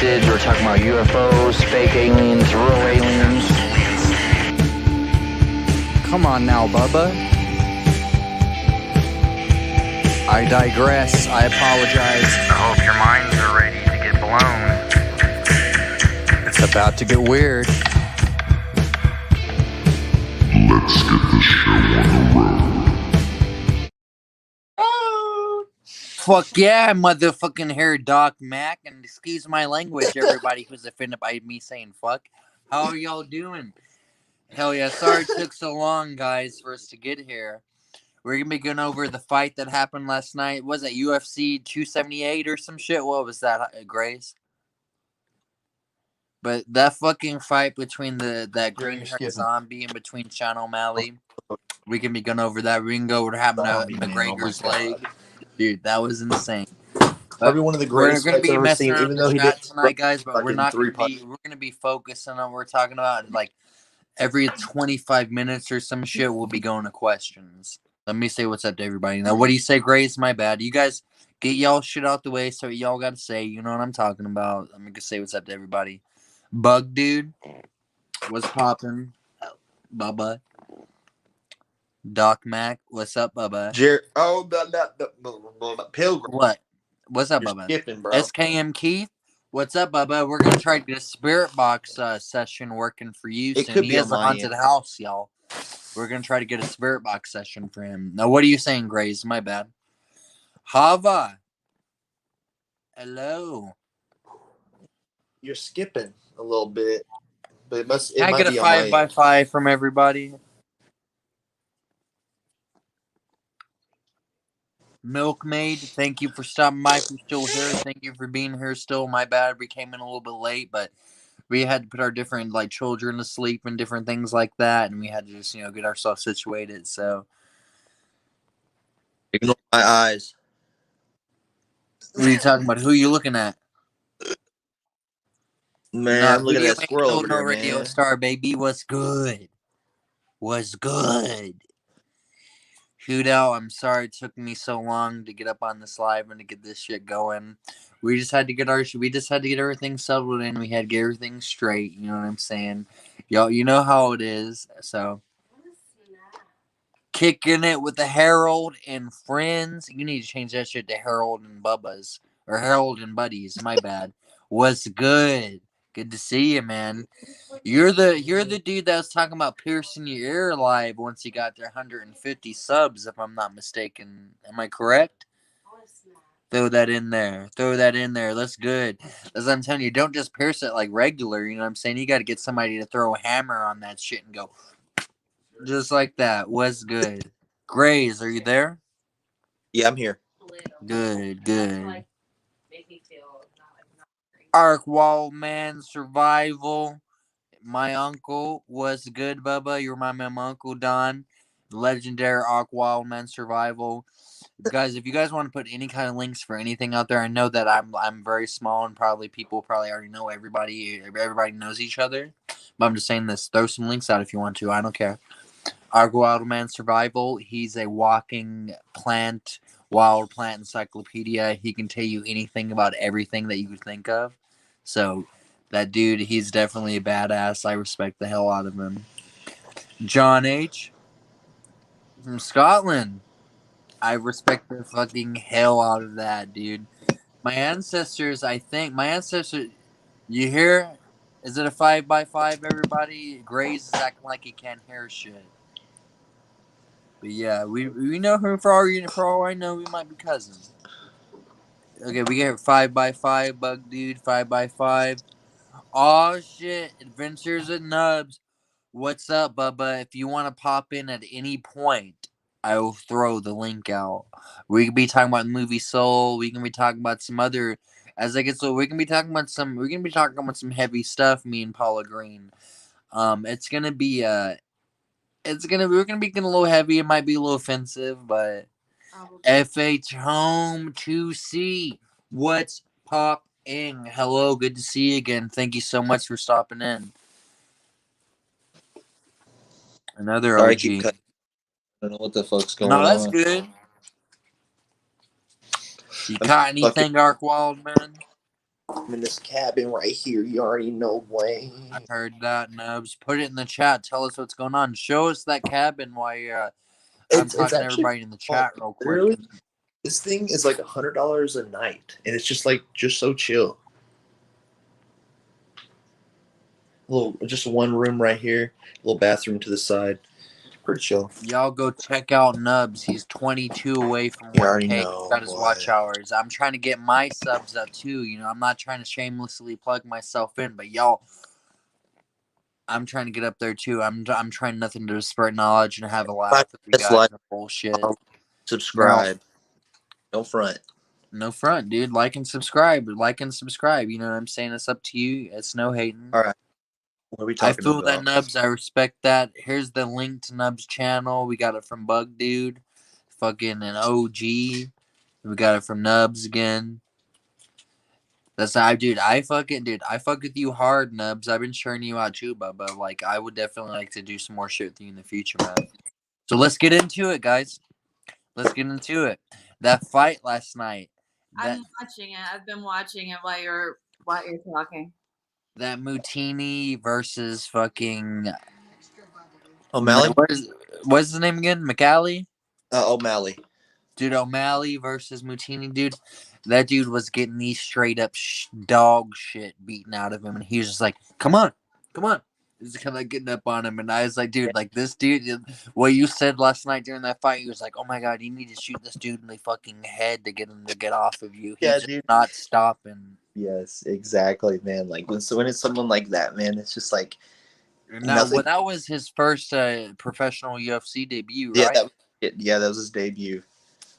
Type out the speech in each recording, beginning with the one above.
cryptids. We're talking about UFOs, fake aliens, real aliens. Come on now, Bubba. I digress. I apologize. I hope your minds are ready to get blown. It's about to get weird. Let's get the show on the road. Fuck yeah, motherfucking hair Doc Mac. And excuse my language, everybody who's offended by me saying fuck. How are y'all doing? Hell yeah, sorry it took so long, guys, for us to get here. We're going to be going over the fight that happened last night. Was it UFC 278 or some shit? What was that, Grace? But that fucking fight between that green-haired zombie and between Sean O'Malley, we can be going over that. We can go over having McGregor's leg. Dude, that was insane. Probably one of the greatest fights I've ever seen, even though he did did tonight, guys. But we're not going to be. We're going to be focusing on what we're talking about. Like every 25 minutes or some shit, we'll be going to questions. Let me say what's up to everybody. Now, what do you say, Grace? My bad. You guys get y'all shit out the way. So y'all got to say, you know what I'm talking about. I'm going to say what's up to everybody. Bug dude, what's popping? Bubba. Doc Mac, what's up, Bubba? Pilgrim. What? What's up, You're Bubba? skipping, bro. SKM Keith, what's up, Bubba? We're gonna try to get a spirit box session working for you soon. It could He be has a on my haunted house, y'all. We're gonna try to get a spirit box session for him. Now, what are you saying, Grace? My bad. Hava. Hello. You're skipping a little bit, but it might Can I get be a on 5x5 from everybody? Milkmaid, thank you for stopping by. If you're still here, thank you for being here still. My bad, we came in a little bit late, but we had to put our different children to sleep and different things like that, and we had to just get ourselves situated. So Ignore my eyes. what are you talking about? Who are you looking at? Man, I'm looking at that squirrel over there, Radio man. Star, baby. What's good? What's good? Shootout, I'm sorry it took me so long to get up on this live and to get this shit going. We just had to get everything settled in. We had to get everything straight. You know what I'm saying? Y'all, you know how it is. So, kicking it with the Harold and Friends. You need to change that shit to Harold and Bubba's or Harold and Buddies. My bad. What's good? Good to see you, man. You're the dude that was talking about piercing your ear live once you got their 150 subs, if I'm not mistaken. Am I correct? Throw that in there. That's good. As I'm telling you, don't just pierce it like regular. You know what I'm saying? You got to get somebody to throw a hammer on that shit and go just like that. What's good? Grays, are you there? Yeah, I'm here. Good. Arc Wall Man Survival. My uncle was good, Bubba. You remind me of my Uncle Don. Legendary Arc Wildman Survival. Guys, if you guys want to put any kind of links for anything out there, I know that I'm very small and people already know everybody. Everybody knows each other. But I'm just saying this. Throw some links out if you want to. I don't care. Arc Wildman Survival. He's a walking wild plant encyclopedia. He can tell you anything about everything that you could think of. So that dude, he's definitely a badass. I respect the hell out of him. John H. from Scotland. I respect the fucking hell out of that, dude. My ancestors, you hear? Is it a 5x5, everybody? Grace is acting like he can't hear shit. But yeah, we know him for all I know, we might be cousins. Okay, we get 5x5, Bug Dude, 5x5. Oh shit, Adventures at Nubs. What's up, Bubba? If you want to pop in at any point, I will throw the link out. We can be talking about the movie Soul. We can be talking about some other. As I get so, we can be talking about some. We're gonna be talking about some heavy stuff. Me and Paula Green. It's gonna be we're gonna be getting a little heavy. It might be a little offensive, but FH Home 2C. What's popping? Hello, good to see you again. Thank you so much for stopping in. Another Sorry, OG. I don't know what the fuck's going on. No, that's good. You caught anything, Arc Wildman? I'm in this cabin right here. You already know, boy. I heard that, Nubs. Put it in the chat. Tell us what's going on. Show us that cabin while you're. I'm It's talking to actually everybody in the chat real quick. literally. This thing is like $100 a night, and it's just so chill. Just one room right here, little bathroom to the side. Pretty chill. Y'all go check out Nubs. He's 22 away from You already 1K. know, He's got his boy. watch hours. I'm trying to get my subs up too. You know, I'm not trying to shamelessly plug myself in, but y'all, I'm trying to get up there too. I'm trying nothing to spread knowledge and have a laugh with you guys. No bullshit. Subscribe. No front. No front, dude. Like and subscribe. Like and subscribe. You know what I'm saying? It's up to you. It's no hating. All right. What are we I talking feel about? that, Nubs. I respect that. Here's the link to Nubs' channel. We got it from Bug Dude. Fucking an OG. We got it from Nubs again. That's dude. I fuck with you hard, Nubs. I've been sharing you out too, Bubba. Like, I would definitely like to do some more shit with you in the future, man. So let's get into it, guys. Let's get into it. That fight last night. I'm watching it. I've been watching it while you're talking. That Mutini versus fucking O'Malley. What's his name again? McAllee? O'Malley. Dude, O'Malley versus Mutini, dude. That dude was getting these straight up dog shit beaten out of him, and he was just like, "Come on, come on." He's kind of getting up on him, and I was like, "Dude, like this dude." What you said last night during that fight, he was like, "Oh my god, you need to shoot this dude in the fucking head to get him to get off of you." He's just dude. not stopping. Yes, exactly, man. Like when it's someone like that, man, it's just like. Now, that was his first professional UFC debut, Yeah, right? that was his debut.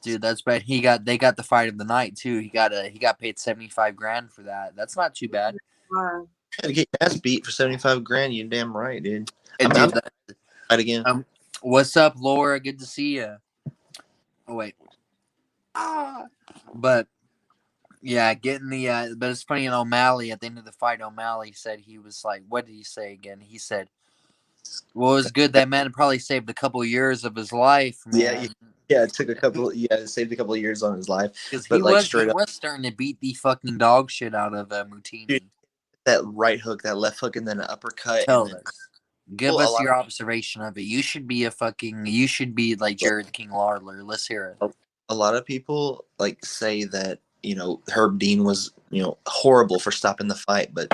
Dude, that's bad. They got the fight of the night too. He got paid $75,000 for that. That's not too bad. Wow. To get your ass beat for $75,000, you damn right, dude. And I'm dude, fight again. What's up, Laura? Good to see you. Oh wait. But yeah, getting the but it's funny. O'Malley at the end of the fight, O'Malley said he was like, what did he say again? He said, "Well, it was good. That man probably saved a couple years of his life, man." Yeah, it took it saved a couple of years on his life. Because he was starting to beat the fucking dog shit out of Mutini. Dude, that right hook, that left hook, and then an uppercut. Tell us. Give us your observation of it. You should be like Jared the King Lawler. Let's hear it. A lot of people like say that, Herb Dean was, horrible for stopping the fight, but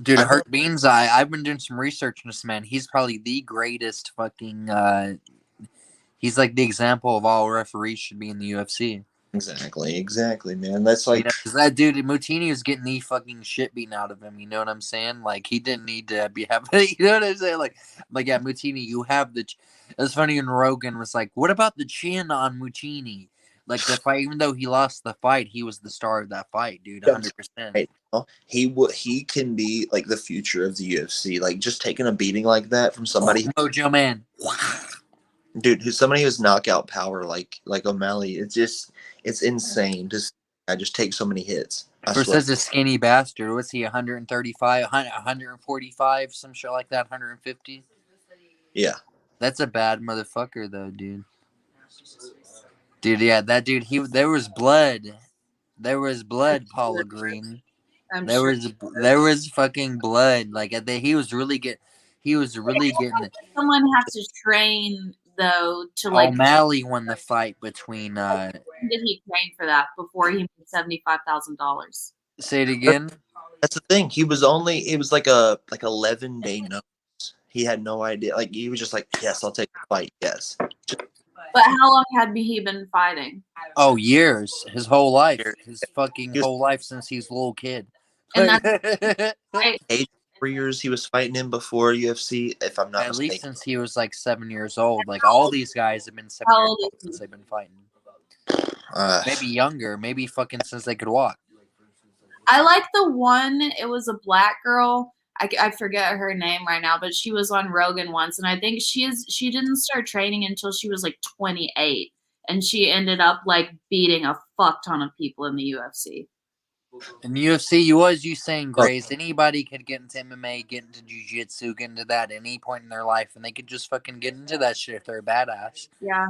dude, Herb Dean's I've been doing some research on this man. He's probably the greatest fucking he's like the example of all referees should be in the UFC. Exactly, man. That's like, because that dude Mutini was getting the fucking shit beaten out of him. You know what I'm saying? Like he didn't need to be having. You know what I'm saying? Like yeah, Mutini, you have the. It's funny when Rogan was like, "What about the chin on Mutini?" Like the fight, even though he lost the fight, he was the star of that fight, dude. 100%. He can be like the future of the UFC. Like just taking a beating like that from somebody. Mojo Man. Dude, somebody who's knockout power like O'Malley, it's insane. I just take so many hits. For such a skinny bastard, what's he? 135, 145, some shit like that. 150. Yeah, that's a bad motherfucker though, dude. Dude, yeah, that dude. There was blood. There was blood, Paula Green. There was fucking blood. Like he was really getting. Someone has to train though to like. O'Malley won the fight between. When did he train for that before he made $75,000? Say it again. That's the thing. It was like a 11-day notice. He had no idea. Like he was just like, yes, I'll take the fight. Yes. But how long had he been fighting? Oh, years. His whole life. His fucking whole life since he's a little kid. And that's right. 3 years he was fighting him before UFC, if I'm not mistaken. At least since he was like 7 years old. Like all these guys have been 7 years old since they've been fighting. Maybe younger. Maybe fucking since they could walk. I like the one. It was a black girl. I forget her name right now, but she was on Rogan once, and I think she didn't start training until she was like 28, and she ended up like beating a fuck ton of people in the UFC. In the UFC, you saying, Grace, anybody could get into MMA, get into jiu-jitsu, get into that at any point in their life, and they could just fucking get into that shit if they're a badass. Yeah.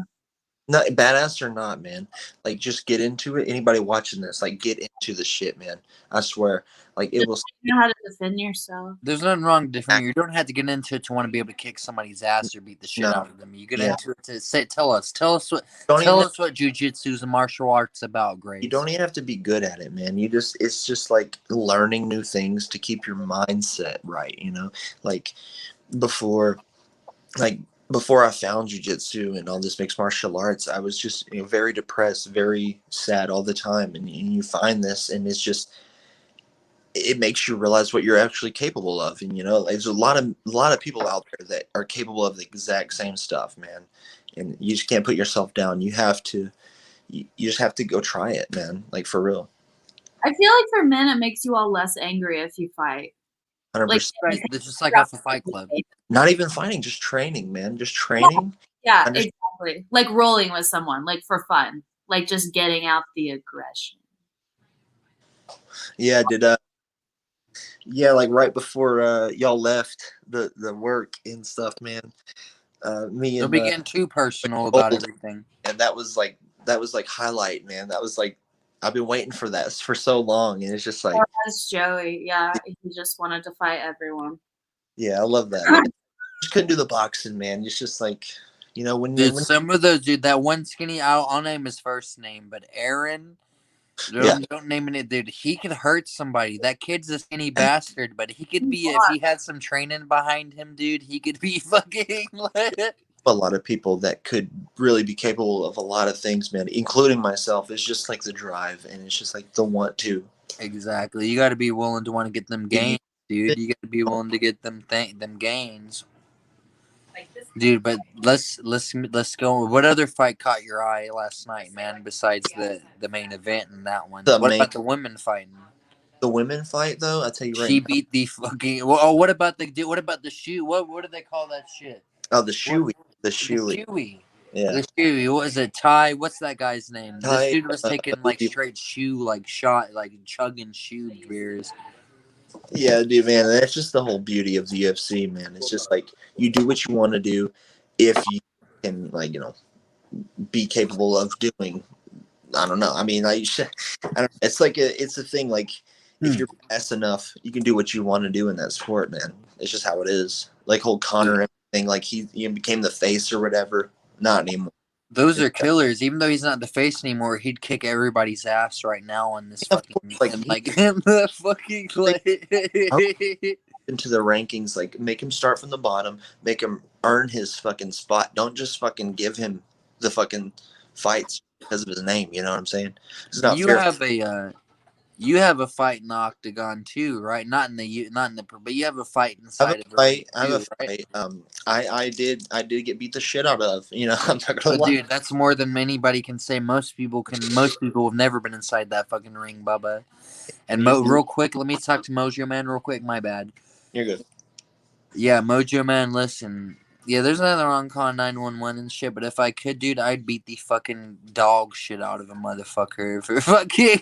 Not badass or not, man. Like, just get into it. Anybody watching this, like, get into the shit, man. I swear. Like, it will. You know how to defend yourself. There's nothing wrong with different. You don't have to get into it to want to be able to kick somebody's ass or beat the shit out of them. You get into it to say, tell us what jujitsu's and martial arts about, Grace. You don't even have to be good at it, man. It's just like learning new things to keep your mindset right, you know? Like before I found jiu-jitsu and all this mixed martial arts, I was just, very depressed, very sad all the time. And you find this, and it makes you realize what you're actually capable of. And, there's a lot of people out there that are capable of the exact same stuff, man. And you just can't put yourself down. You just have to go try it, man. Like, for real. I feel like for men, it makes you all less angry if you fight. 100%. Right. It's just like off a fight club. Not even fighting, just training, man. Just training. Yeah, exactly. Like rolling with someone, like for fun. Like just getting out the aggression. Yeah, like right before y'all left the work and stuff, man. Me and Don't be getting too personal about everything. And that was like highlight, man. That was like, I've been waiting for that for so long, and it's just like, that's Joey. Yeah, he just wanted to fight everyone. Yeah, I love that. Just couldn't do the boxing, man. It's just like, when some of those, dude, that one skinny, I'll name his first name, but Aaron. Don't name it, dude. He could hurt somebody. That kid's a skinny bastard, but he could be, if he had some training behind him, dude, he could be fucking lit. A lot of people that could really be capable of a lot of things, man, including myself. It's just like the drive, and it's just like the want to. Exactly. You got to be willing to want to get them gains, dude. You got to be willing to get them gains. Dude, but let's go. What other fight caught your eye last night, man? Besides the main event and that one, what about the women fighting? The women fight, though, I tell you right. She beat the fucking. Oh, what about the shoe? What do they call that shit? Oh, the shoey. The shoey. Yeah. The shoey. What is it? Ty? What's that guy's name? This dude was taking like straight chugging shoe beers. Yeah, dude, man, that's just the whole beauty of the UFC, man. It's just like you do what you want to do if you can, like, be capable of doing. I don't know. I mean, it's like it's a thing. Like, if you're fast enough, you can do what you want to do in that sport, man. It's just how it is. Like whole Conor thing, like he became the face or whatever. Not anymore. Those are killers. Even though he's not the face anymore, he'd kick everybody's ass right now on this fucking the fucking into the rankings. Like, make him start from the bottom, make him earn his fucking spot. Don't just fucking give him the fucking fights because of his name. You know what I'm saying? It's not fair. You have a fight in Octagon too, right? But you have a fight inside of I have a fight. I did get beat the shit out of. I'm not gonna lie. Dude, that's more than anybody can say. Most people have never been inside that fucking ring, Bubba. And real quick, let me talk to Mojo Man real quick. My bad. You're good. Yeah, Mojo Man, listen. Yeah, there's nothing wrong calling 911 and shit, but if I could, dude, I'd beat the fucking dog shit out of a motherfucker for fucking,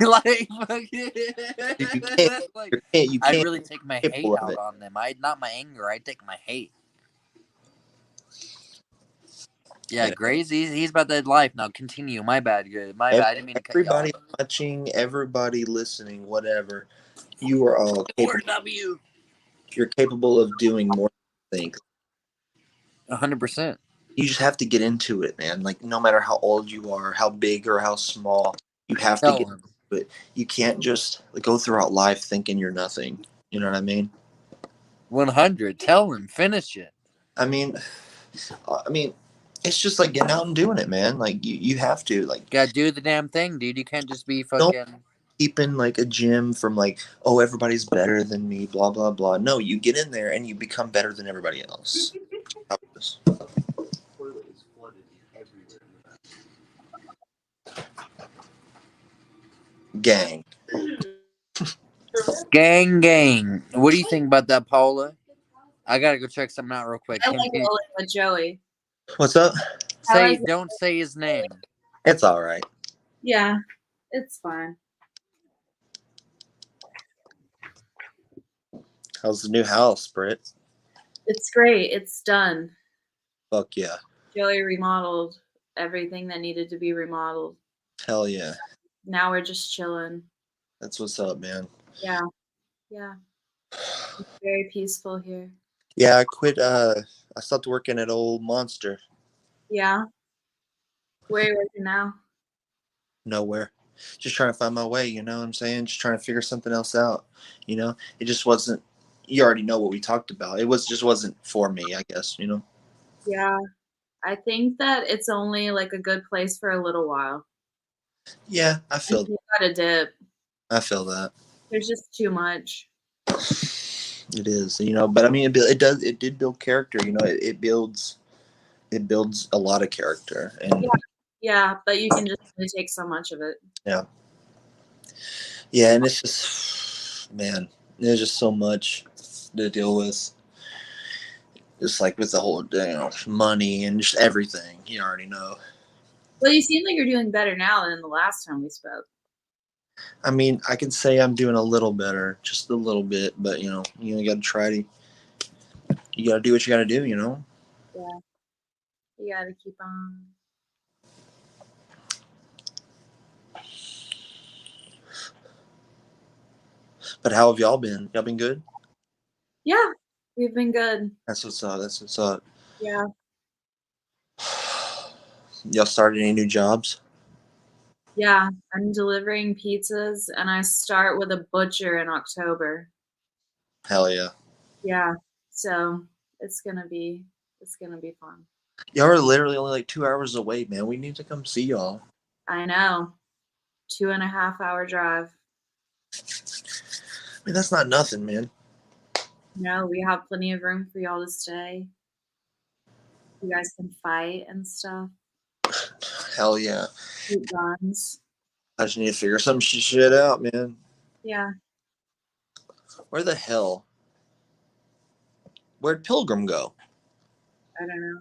I'd really take my hate out on them. Not my anger, I'd take my hate. Yeah, Grace, he's about that life. Now continue. My bad, good. My bad. I didn't mean to cut you off. Everybody watching, everybody listening, whatever, you are all capable. You're capable of doing more things. 100%. You just have to get into it, man. Like, no matter how old you are, how big or how small, you have to get into it. You can't just go throughout life thinking you're nothing. You know what I mean? 100. Tell him. Finish it. I mean, it's just like getting out and doing it, man. Like, you have to. Like, gotta do the damn thing, dude. You can't just be fucking... keeping like a gym from like, oh, everybody's better than me, blah, blah, blah. No, you get in there and you become better than everybody else. Gang. Gang. What do you think about that, Paula? I gotta go check something out real quick. I like rolling with Joey. What's up? Don't say his name. It's all right. Yeah, it's fine. How's the new house, Britt? It's great. It's done. Fuck yeah. Joey remodeled everything that needed to be remodeled. Hell yeah. Now we're just chilling. That's what's up, man. Yeah. Yeah. It's very peaceful here. Yeah, I quit. I stopped working at Old Monster. Yeah. Where are you working now? Nowhere. Just trying to find my way, you know what I'm saying? Just trying to figure something else out. You know? It just wasn't, you already know what we talked about. It just wasn't for me, I guess, you know? Yeah. I think that it's only like a good place for a little while. Yeah, I feel You gotta dip. that. There's just too much. It is, you know, but I mean, it did build character, you know, it builds a lot of character. And Yeah, but you can just only take so much of it. yeah, and it's just, man, there's just so much to deal with. Just like with the whole, you know, money and just everything, you already know. Well, you seem like you're doing better now than the last time we spoke. I mean, I can say I'm doing a little better, just a little bit, but you gotta try to, you gotta do what you gotta do, you know? Yeah. You gotta keep on. But how have y'all been? Y'all been good? Yeah, we've been good. That's what's up. Yeah. Y'all started any new jobs? Yeah, I'm delivering pizzas and I start with a butcher in October. Hell yeah. Yeah. So it's gonna be fun. Y'all are literally only like 2 hours away, man. We need to come see y'all. I know. 2.5-hour drive. I mean, that's not nothing, man. No, we have plenty of room for y'all to stay. You guys can fight and stuff. Hell yeah. Shoot guns. I just need to figure some shit out, man. Yeah. Where the hell? Where'd Pilgrim go? I don't know.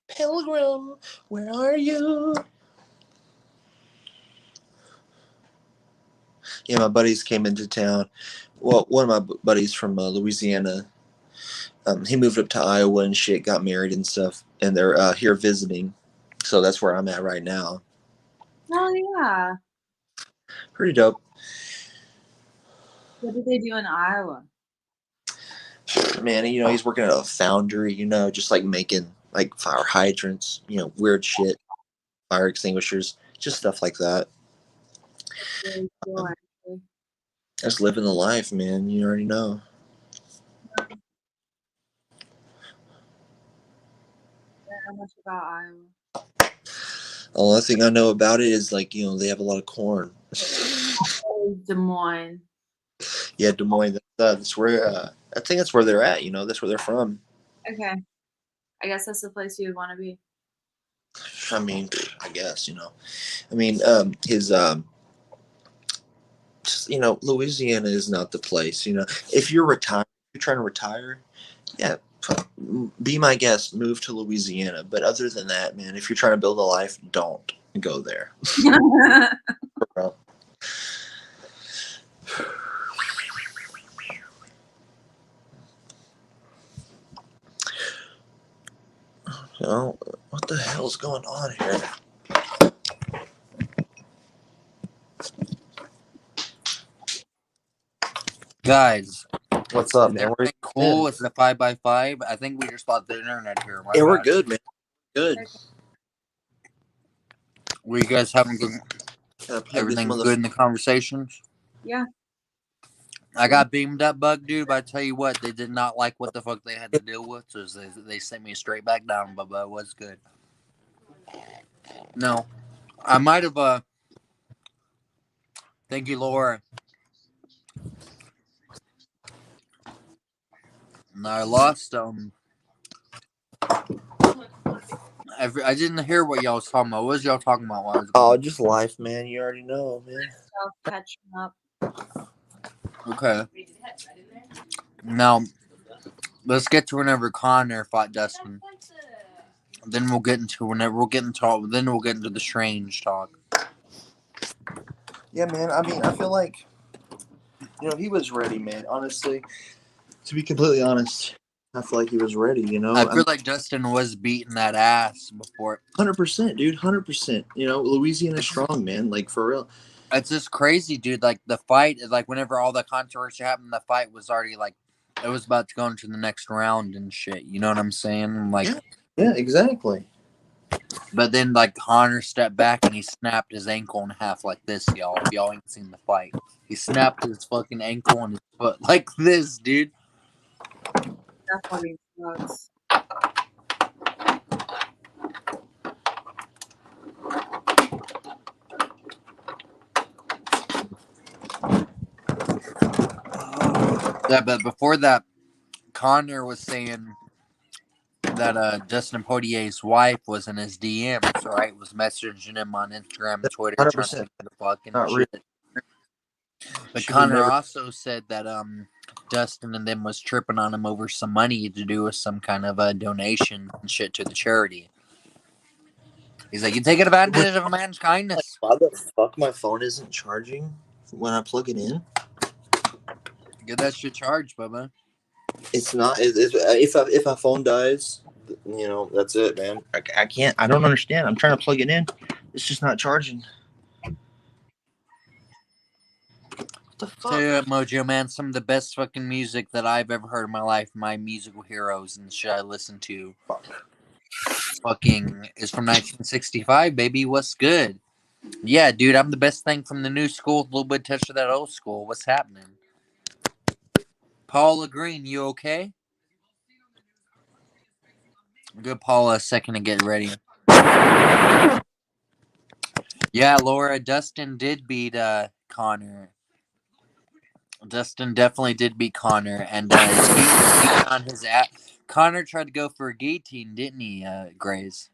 Pilgrim, where are you? Yeah, my buddies came into town. Well, one of my buddies from Louisiana, he moved up to Iowa and shit, got married and stuff, and they're here visiting. So that's where I'm at right now. Oh yeah. Pretty dope. What did they do in Iowa? Man, you know, he's working at a foundry, you know, just like making like fire hydrants, you know, weird shit, fire extinguishers, just stuff like that. That's really cool, actually. Just living the life, man. You already know. How much about Iowa? The only thing I know about it is like, you know, they have a lot of corn. Des Moines. Yeah, Des Moines. That's where I think that's where they're at. You know, that's where they're from. Okay. I guess that's the place you would want to be. I mean, I guess, you know. I mean, his you know, Louisiana is not the place. You know, if you're retired, you're trying to retire, yeah, be my guest, move to Louisiana. But other than that, man, if you're trying to build a life, don't go there. Bro. Oh, what the hell's going on here? Guys, What's up, man? We're cool. It's the 5x5. I think we just lost the internet here. Yeah, we're good, man. Good. Were you guys having good? Everything good in the conversations? Yeah. I got beamed up, Bug Dude, but I tell you what, they did not like what the fuck they had to deal with, so they sent me straight back down, Bubba. It was good. No. I might have, thank you, Laura. And I lost, I didn't hear what y'all was talking about. What was y'all talking about? While I was Oh, just life, man. You already know, man. Self catching up. Okay. Now, let's get to whenever Connor fought Dustin. Then we'll get into the strange talk. Yeah, man. I mean, I feel like, you know, he was ready, man. Honestly, to be completely honest, I feel like he was ready. You know, I feel like Dustin was beating that ass before. 100%, dude. 100%. You know, Louisiana strong, man. Like for real. It's just crazy, dude. Like the fight, like whenever all the controversy happened, the fight was already like it was about to go into the next round and shit. You know what I'm saying? Like, yeah, exactly. But then like Connor stepped back and he snapped his ankle in half like this, y'all. If y'all ain't seen the fight, he snapped his fucking ankle and his foot like this, dude. That fucking sucks. Yeah, but before that, Connor was saying that Dustin Poirier's wife was in his DMs, right? Was messaging him on Instagram and Twitter, 100%. trying to get the fucking Not shit. real. But She would Connor never- also said that Dustin and them was tripping on him over some money to do with some kind of a donation and shit to the charity. He's like, you taking advantage of a man's kindness. Why the fuck my phone isn't charging when I plug it in? Get that shit charged, Bubba. It's not. If my phone dies, you know, that's it, man. I can't. I don't understand. I'm trying to plug it in. It's just not charging. What the fuck? Tell you what, Mojo, man, some of the best fucking music that I've ever heard in my life, my musical heroes and the shit I listen to, fucking is from 1965, baby. What's good? Yeah, dude, I'm the best thing from the new school, a little bit touch of that old school. What's happening? Paula Green, you okay? Good, Paula, a second to get ready. Yeah, Laura, Dustin did beat Connor. Dustin definitely did beat Connor, and he on his app. Connor tried to go for a guillotine, didn't he, Grays?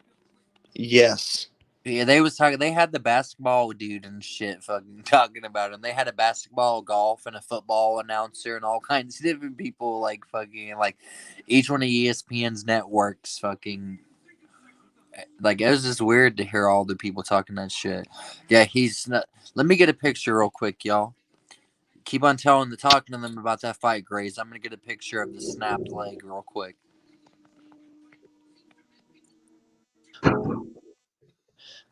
Yes. Yeah, they was talking. They had the basketball dude and shit fucking talking about him. They had a basketball, golf, and a football announcer and all kinds of different people like fucking like each one of ESPN's networks fucking like it was just weird to hear all the people talking that shit. Yeah, he's not. Let me get a picture real quick, y'all. Keep on talking to them about that fight, Grace. I'm gonna get a picture of the snapped leg real quick.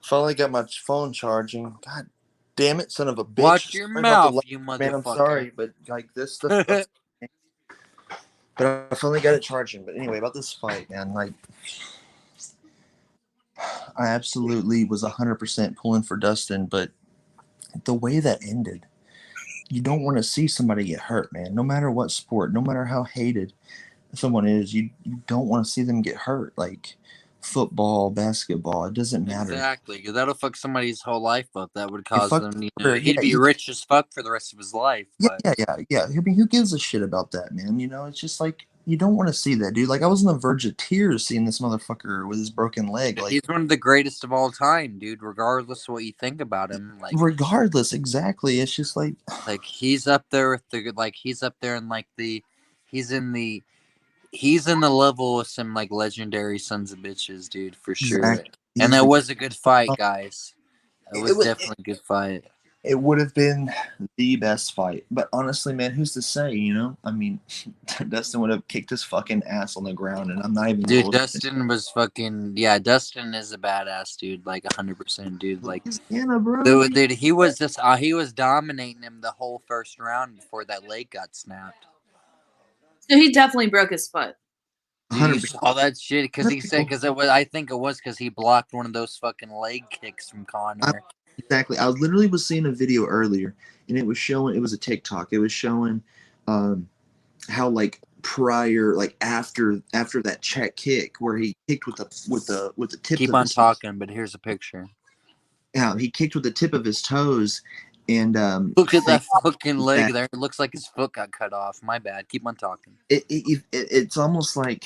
Finally got my phone charging. God damn it, son of a bitch. Watch your Sorry about the mouth, lag, you motherfucker. man, I'm sorry, but like this stuff. But I finally got it charging. But anyway, about this fight, man. Like, I absolutely was 100% pulling for Dustin, but the way that ended, you don't want to see somebody get hurt, man. No matter what sport, no matter how hated someone is, you don't want to see them get hurt. Like football, basketball, it doesn't matter. Exactly, because that'll fuck somebody's whole life up. That would cause fuck them, her, he'd yeah, be rich as fuck for the rest of his life. Yeah, But yeah. I mean, who gives a shit about that, man? You know, it's just like you don't want to see that, dude. Like I was on the verge of tears seeing this motherfucker with his broken leg. Like he's one of the greatest of all time, dude. Regardless of what you think about him, like regardless, exactly. It's just like he's up there with the he's up there in like the he's in the he's in the level of some like legendary sons of bitches, dude, for sure. exactly. And that was a good fight, guys. It was was- definitely a good fight. It would have been the best fight. But honestly, man, who's to say, you know? I mean, Dustin would have kicked his fucking ass on the ground, and I'm not even Dude, bullshitting. Dustin was fucking Dustin is a badass dude, like 100%, dude. Like, Louisiana, bro. dude, he was just he was dominating him the whole first round before that leg got snapped. So he definitely broke his foot. You saw that shit because he said I think it was because he blocked one of those fucking leg kicks from Connor. Exactly. I literally was seeing a video earlier, and it was showing. It was a TikTok. It was showing how like prior, like after that check kick where he kicked with the tip. Keep of on his, talking, but here's a picture. Yeah, he kicked with the tip of his toes, and look at that fucking leg there. It looks like his foot got cut off. My bad. Keep on talking. It's almost like,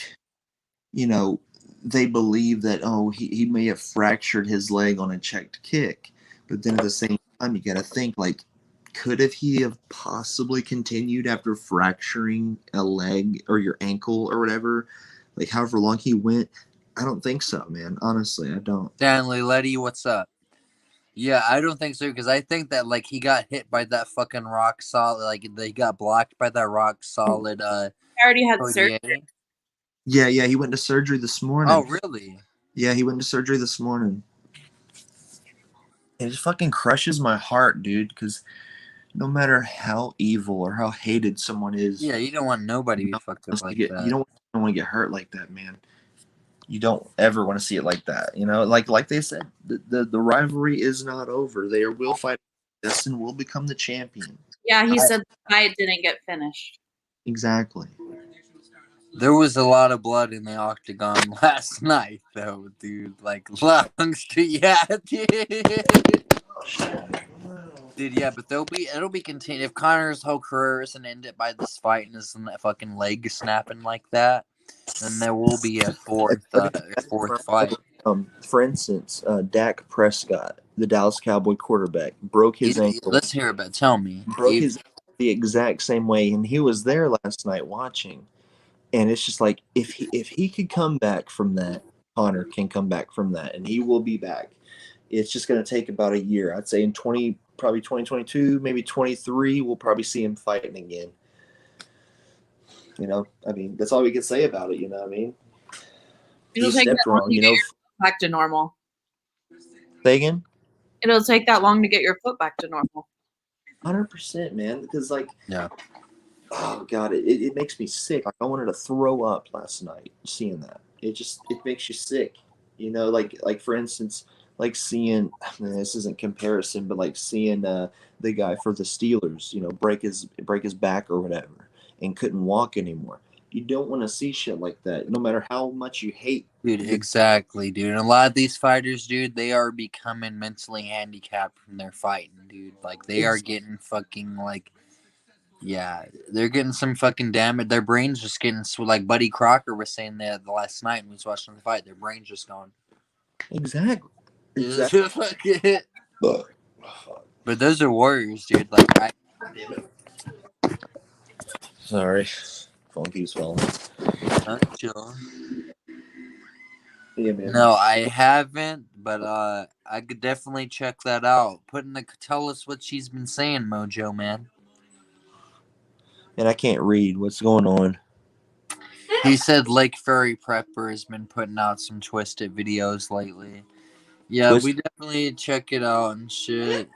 you know, they believe that he may have fractured his leg on a checked kick. But then at the same time, you got to think, like, could he have possibly continued after fracturing a leg or your ankle or whatever? Like, however long he went? I don't think so, man. Honestly, I don't. Stanley, Letty, what's up? Yeah, I don't think so, because I think that, like, he got hit by that fucking rock solid, like, he got blocked by that rock solid, I already had surgery. Yeah, he went to surgery this morning. Oh, really? Yeah, he went to surgery this morning. It just fucking crushes my heart, dude, because no matter how evil or how hated someone is, Yeah, you don't want nobody to be fucked up like that. you don't want to get hurt like that, man. You don't ever want to see it like that. You know, like they said, the rivalry is not over. They will fight. Dustin will become the champion. Yeah, he said the fight didn't get finished. Exactly. There was a lot of blood in the octagon last night, though, dude. Like, lungs to, yeah, dude. Dude, yeah, but it'll be continued. If Connor's whole career isn't ended by this fight and isn't that fucking leg snapping like that, then there will be a fourth fight. For instance, Dak Prescott, the Dallas Cowboy quarterback, broke his ankle. Let's hear about. Tell me. Broke his ankle the exact same way, and he was there last night watching. And it's just like if he could come back from that, Connor can come back from that, and he will be back. It's just going to take about a year. I'd say in 2022, maybe 23, we'll probably see him fighting again. You know, I mean, that's all we can say about it. You know what I mean? It'll He take stepped that long wrong. to You get know, your foot back to normal. say again. It'll take that long to get your foot back to normal. 100%, man. Because Yeah. Oh God, it makes me sick. Like I wanted to throw up last night seeing that. It makes you sick. You know, like for instance, like seeing this isn't comparison, but like seeing the guy for the Steelers, you know, break his back or whatever and couldn't walk anymore. You don't want to see shit like that, no matter how much you hate. Dude, exactly, dude. And a lot of these fighters, dude, they are becoming mentally handicapped from their fighting, dude. Like they are getting fucking like. Yeah, they're getting some fucking damage. Their brains just getting like Buddy Crocker was saying that the last night when we was watching the fight. Their brains just gone. Exactly. But those are warriors, dude. Like, Sorry, phone keeps falling. Sure. Yeah, man. No, I haven't, but I could definitely check that out. Tell us what she's been saying, Mojo, man. And I can't read. What's going on? He said Lake Ferry Prepper has been putting out some twisted videos lately. Yeah, we definitely check it out and shit.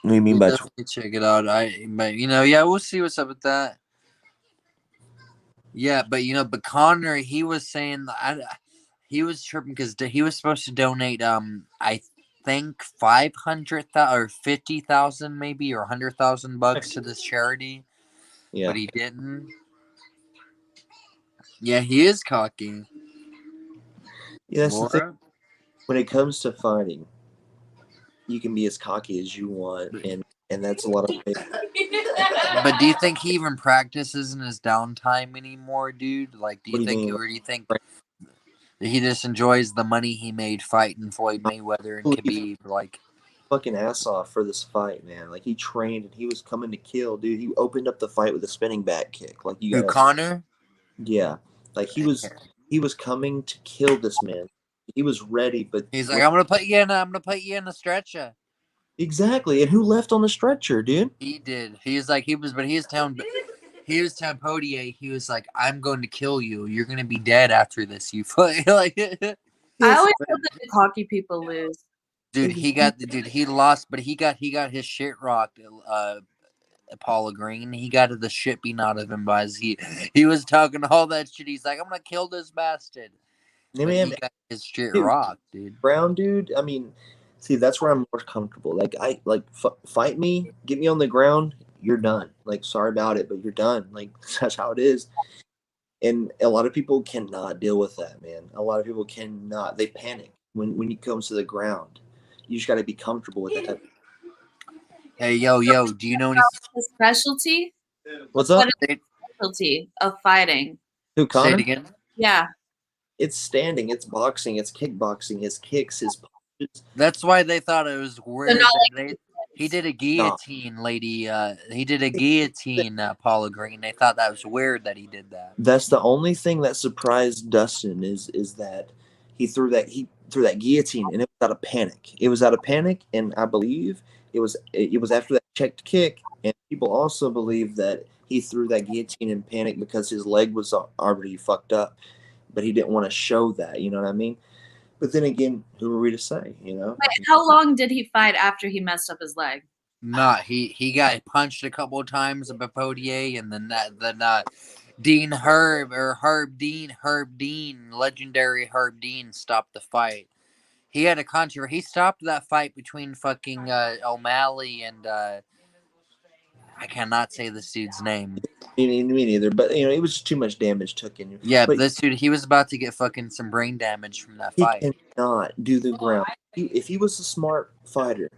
What do you mean by definitely check it out? But yeah, we'll see what's up with that. Yeah, but Connor, he was saying he was tripping because he was supposed to donate I think 500,000 or 50,000 maybe or $100,000 to this charity. Yeah. But he didn't. Yeah, he is cocky. Yeah, that's the thing. When it comes to fighting, you can be as cocky as you want, and that's a lot of things. But do you think he even practices in his downtime anymore, dude? Like, do you think he just enjoys the money he made fighting Floyd Mayweather and Khabib? Like, fucking ass off for this fight, man. Like he trained and he was coming to kill, dude. He opened up the fight with a spinning back kick. Like you got Connor? Yeah, like he was coming to kill this man. He was ready, but he's like, I'm gonna put you in a stretcher. Exactly, and who left on the stretcher, dude? He did. He was telling Poirier, he was like, I'm going to kill you. You're gonna be dead after this. You like. I always feel that the cocky people lose. Dude, he lost, but he got his shit rocked. Paula Green, he got the shit beaten out of him by he was talking all that shit. He's like, I'm gonna kill this bastard. Yeah, man, he got his shit rocked, dude. Brown dude. I mean, see, that's where I'm more comfortable. Like fight me, get me on the ground. You're done. Like, sorry about it, but you're done. Like that's how it is. And a lot of people cannot deal with that, man. A lot of people cannot. They panic when it comes to the ground. You just got to be comfortable with that. Hey, yo, do you know any specialty? What's up? What is the specialty of fighting? Who, Connor? Say it again. Yeah. It's standing, it's boxing, it's kickboxing, his kicks, his punches. That's why they thought it was weird. He did a guillotine, lady. He did a guillotine, Paula Green. They thought that was weird that he did that. That's the only thing that surprised Dustin is that he threw that guillotine, and it was out of panic. It was out of panic, and I believe it was after that checked kick. And people also believe that he threw that guillotine in panic because his leg was already fucked up, but he didn't want to show that. You know what I mean? But then again, who are we to say? You know? Wait, how long did he fight after he messed up his leg? Nah, he got punched a couple of times by Potier, and then Dean Herb Dean, legendary Herb Dean stopped the fight. He had a controversy. He stopped that fight between fucking O'Malley and I cannot say this dude's name. Me neither. But you know, it was just too much damage taken. Yeah, but this dude, he was about to get fucking some brain damage from that he fight. cannot do the ground. If he was a smart fighter,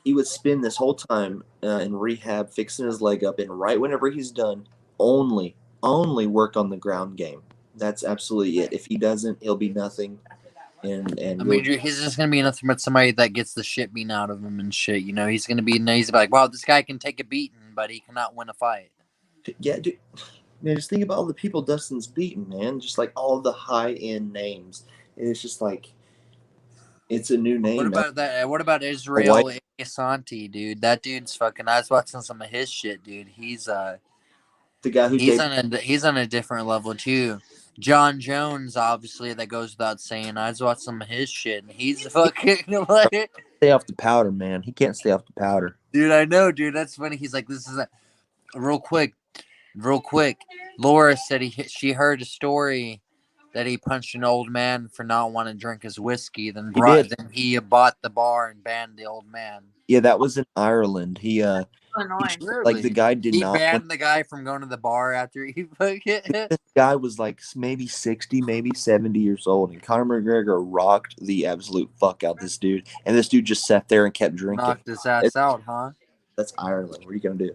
he would spend this whole time in rehab fixing his leg up, and right whenever he's done, only work on the ground game. That's absolutely it. If he doesn't, he'll be nothing. And I mean, he's just gonna be nothing but somebody that gets the shit beaten out of him and shit. You know, he's gonna be like, wow, this guy can take a beating, but he cannot win a fight. Yeah, dude. Man, just think about all the people Dustin's beaten, man. Just like all the high end names, and it's just like it's a new name. What about that? What about Israel Asante, dude? That dude's fucking. I was watching some of his shit, dude. He's the guy who he's on a different level too. John Jones, obviously, that goes without saying. I was watching some of his shit, and he's fucking like, stay off the powder, man. He can't stay off the powder, dude. I know, dude. That's funny. He's like, this is real quick. Laura said she heard a story that he punched an old man for not wanting to drink his whiskey. Then he bought the bar and banned the old man. Yeah, that was in Ireland. He like the guy he banned the guy from going to the bar after he this guy was like maybe 60, maybe 70 years old, and Conor McGregor rocked the absolute fuck out this dude, and this dude just sat there and kept drinking. Knocked his ass out, huh? That's Ireland. What are you gonna do?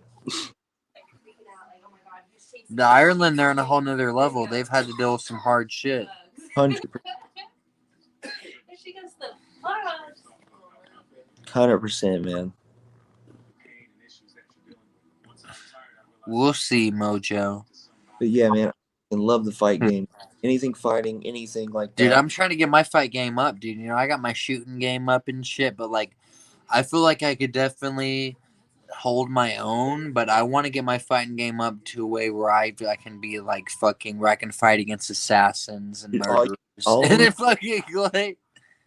The Ireland, they're on a whole nother level. They've had to deal with some hard shit. 100%, man. We'll see, Mojo. But yeah, man, I love the fight game. Anything fighting, anything like that. Dude, I'm trying to get my fight game up, dude. You know, I got my shooting game up and shit, but like, I feel like I could definitely hold my own, but I want to get my fighting game up to a way where I can be like fucking where I can fight against assassins and murderers. And then fucking like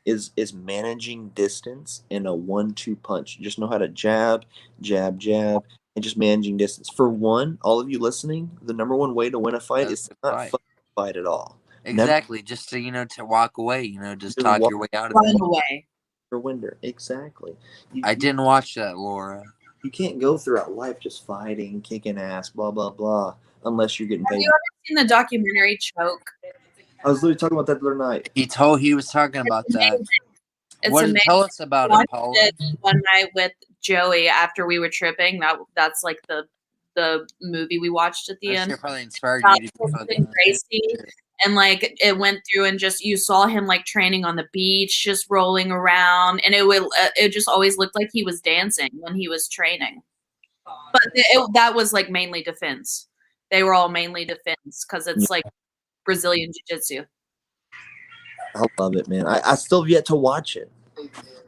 is managing distance in a 1-2 punch. Just know how to jab, and just managing distance. For one, all of you listening, the number one way to win a fight is to not fight at all. Exactly. Just to to walk away, just talk your way out of it. Run away. For Winder. Exactly. I didn't watch that, Laura. You can't go throughout life just fighting, kicking ass, blah, blah, blah, unless you're getting paid. Have you ever seen the documentary Choke? I was literally talking about that the other night. He was talking about that. Tell us about it, Paula. One night with Joey after we were tripping. That's like the movie we watched at the end. Probably inspired you to be fucking crazy. And like it went through and just you saw him like training on the beach, just rolling around, and it just always looked like he was dancing when he was training. But that was like mainly defense. They were all mainly defense because it's like Brazilian jiu-jitsu. I love it, man. I still have yet to watch it.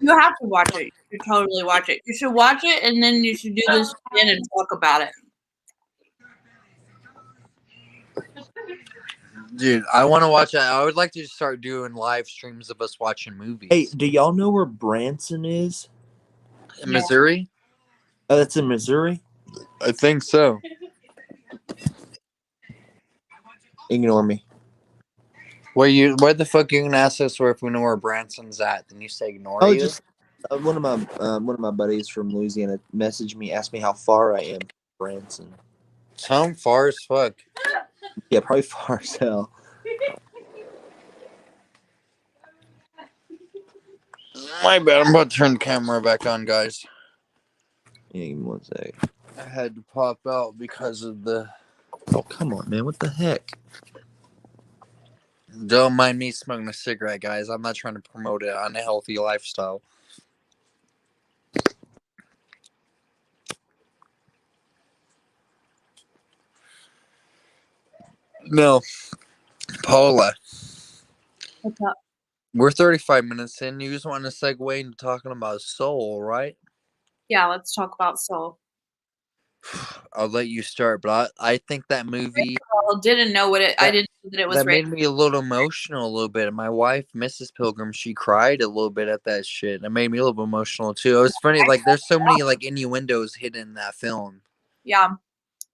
You have to watch it. You should totally watch it. You should watch it, and then you should do this again and talk about it. Dude, I want to watch it. I would like to start doing live streams of us watching movies. Hey, do y'all know where Branson is? In Missouri? Oh, that's in Missouri? I think so. Ignore me. Where the fuck you gonna ask us where if we know where Branson's at? Then you say ignore you? Just one of my buddies from Louisiana messaged me, asked me how far I am from Branson. Some far as fuck. Yeah, probably far as hell. My bad. I'm about to turn the camera back on, guys. Yeah, give me 1 sec. I had to pop out because of the... Oh, come on, man. What the heck? Don't mind me smoking a cigarette, guys. I'm not trying to promote an unhealthy lifestyle. No. Paula. What's up? We're 35 minutes in. You just want to segue into talking about soul, right? Yeah, let's talk about soul. I'll let you start, but I think that movie Didn't know what it. I that, didn't know that it was that made rated. me a little emotional a little bit. My wife, Mrs. Pilgrim, she cried a little bit at that shit. It made me a little bit emotional too. It was funny, like there's so many like innuendos hidden in that film. Yeah,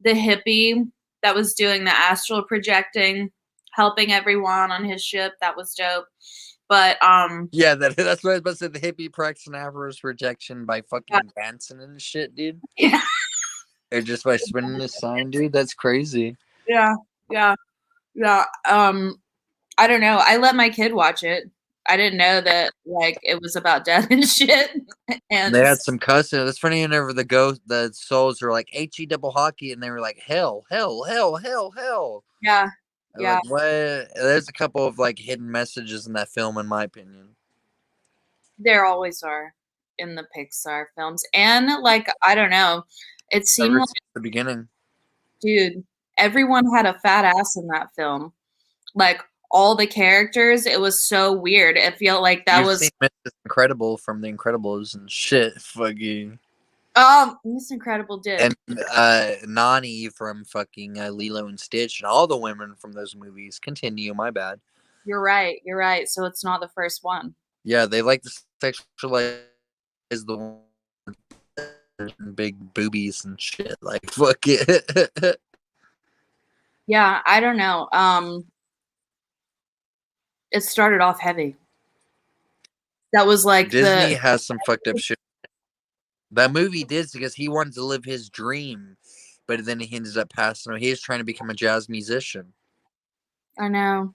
the hippie that was doing the astral projecting, helping everyone on his ship. That was dope. But Yeah, that's what I was about to say. The hippie practicing avarice rejection by fucking dancing and shit, dude. yeah, Or just by spinning the sign, dude. That's crazy. yeah, yeah. I don't know. I let my kid watch it. I didn't know that like it was about death and shit. And They had some cussing. That's funny. Whenever the souls were like HE double hockey, and they were like hell, hell, hell, hell, hell. yeah, yeah. Like what? There's a couple of like hidden messages in that film, in my opinion. There always are in the Pixar films, and like I don't know. It seemed Ever like, since the beginning. dude, everyone had a fat ass in that film. Like all the characters, it was so weird. It felt like that You've was seen Mrs. Incredible from The Incredibles and shit, fucking. Miss Incredible did. And Nani from fucking Lilo and Stitch, and all the women from those movies. Continue, my bad. You're right. You're right. So it's not the first one. Yeah, they like to sexualize the one with big boobies and shit. Like fuck it. Yeah, I don't know. It started off heavy. That was like Disney has some fucked up shit. That movie did because he wanted to live his dream, but then he ended up passing away. He was trying to become a jazz musician. I know.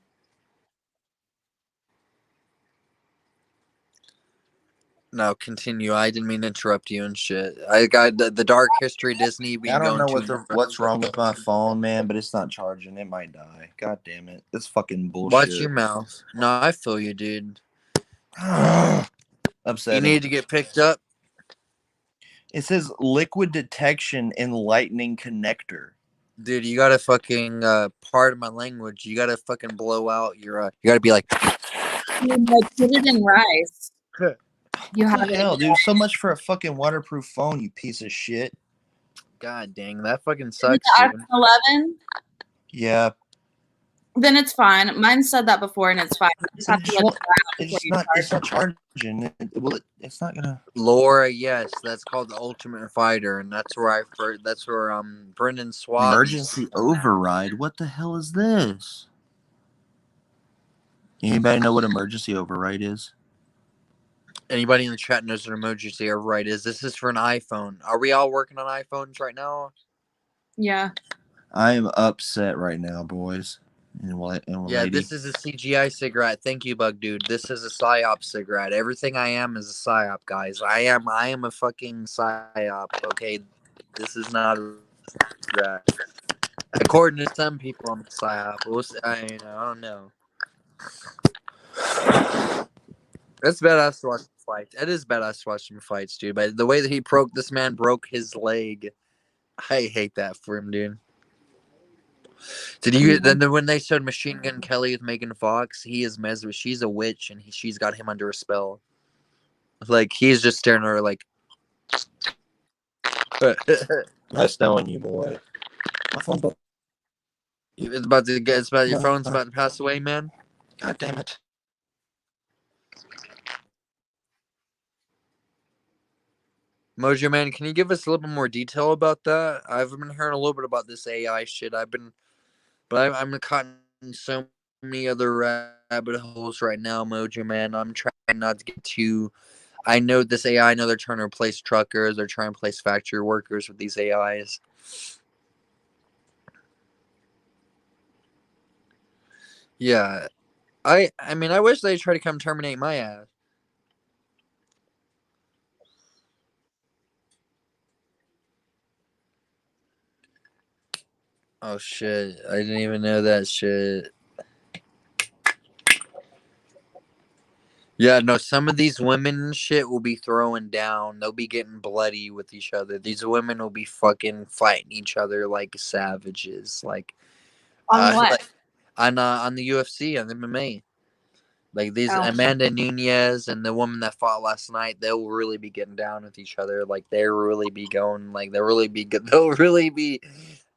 No, continue. I didn't mean to interrupt you and shit. I got the dark history of Disney. We I can go don't know into what's wrong with my phone, man, but it's not charging. It might die. God damn it. It's fucking bullshit. Watch your mouth. No, I feel you, dude. Upsetting. You need to get picked up. It says liquid detection and lightning connector. Dude, you gotta fucking pardon my language. You gotta fucking blow out your you gotta be like Dude, like, put it in rice. You What have the it. hell, dude? So much for a fucking waterproof phone, you piece of shit. God dang, that fucking Is it sucks, the dude. iPhone 11? Yeah. Then it's fine. Mine said that before, and it's fine. You just have to let it dry out before you charge It's not charging. It's not gonna. Laura, yes, that's called the Ultimate Fighter, and that's where Brendan Swab. Emergency override. What the hell is this? Anybody know what emergency override is? Anybody in the chat knows what emergency override is. This is for an iPhone. Are we all working on iPhones right now? Yeah. I am upset right now, boys. And Yeah, lady. this is a CGI cigarette. Thank you, Bug Dude. This is a psyop cigarette. Everything I am is a psyop, guys. I am a fucking psyop. Okay, this is not a cigarette. According to some people, I'm a psyop. I don't know. It's badass to watch the fight. It is badass to watch some fights, dude. But the way that this man broke his leg, I hate that for him, dude. Did you then when they showed Machine Gun Kelly with Megan Fox? He is mesmerized. She's a witch, and she's got him under a spell. Like he's just staring at her like. That's knowing you, boy. My phone's about. It's about to get. It's about your phone's about to pass away, man. God damn it. Mojo Man, can you give us a little bit more detail about that? I've been hearing a little bit about this AI shit. I'm caught in so many other rabbit holes right now, Mojo Man. I'm trying not to get too. I know this AI. I know they're trying to replace truckers. They're trying to replace factory workers with these AIs. Yeah, I mean, I wish they try to come terminate my ass. Oh shit! I didn't even know that shit. Yeah, no, some of these women and shit will be throwing down. They'll be getting bloody with each other. These women will be fucking fighting each other like savages. Like On what? on the UFC, on the MMA. Like these Oh. Amanda Nunez and the woman that fought last night, they'll really be getting down with each other. Like they'll really be going. Like they'll really be good. They'll really be.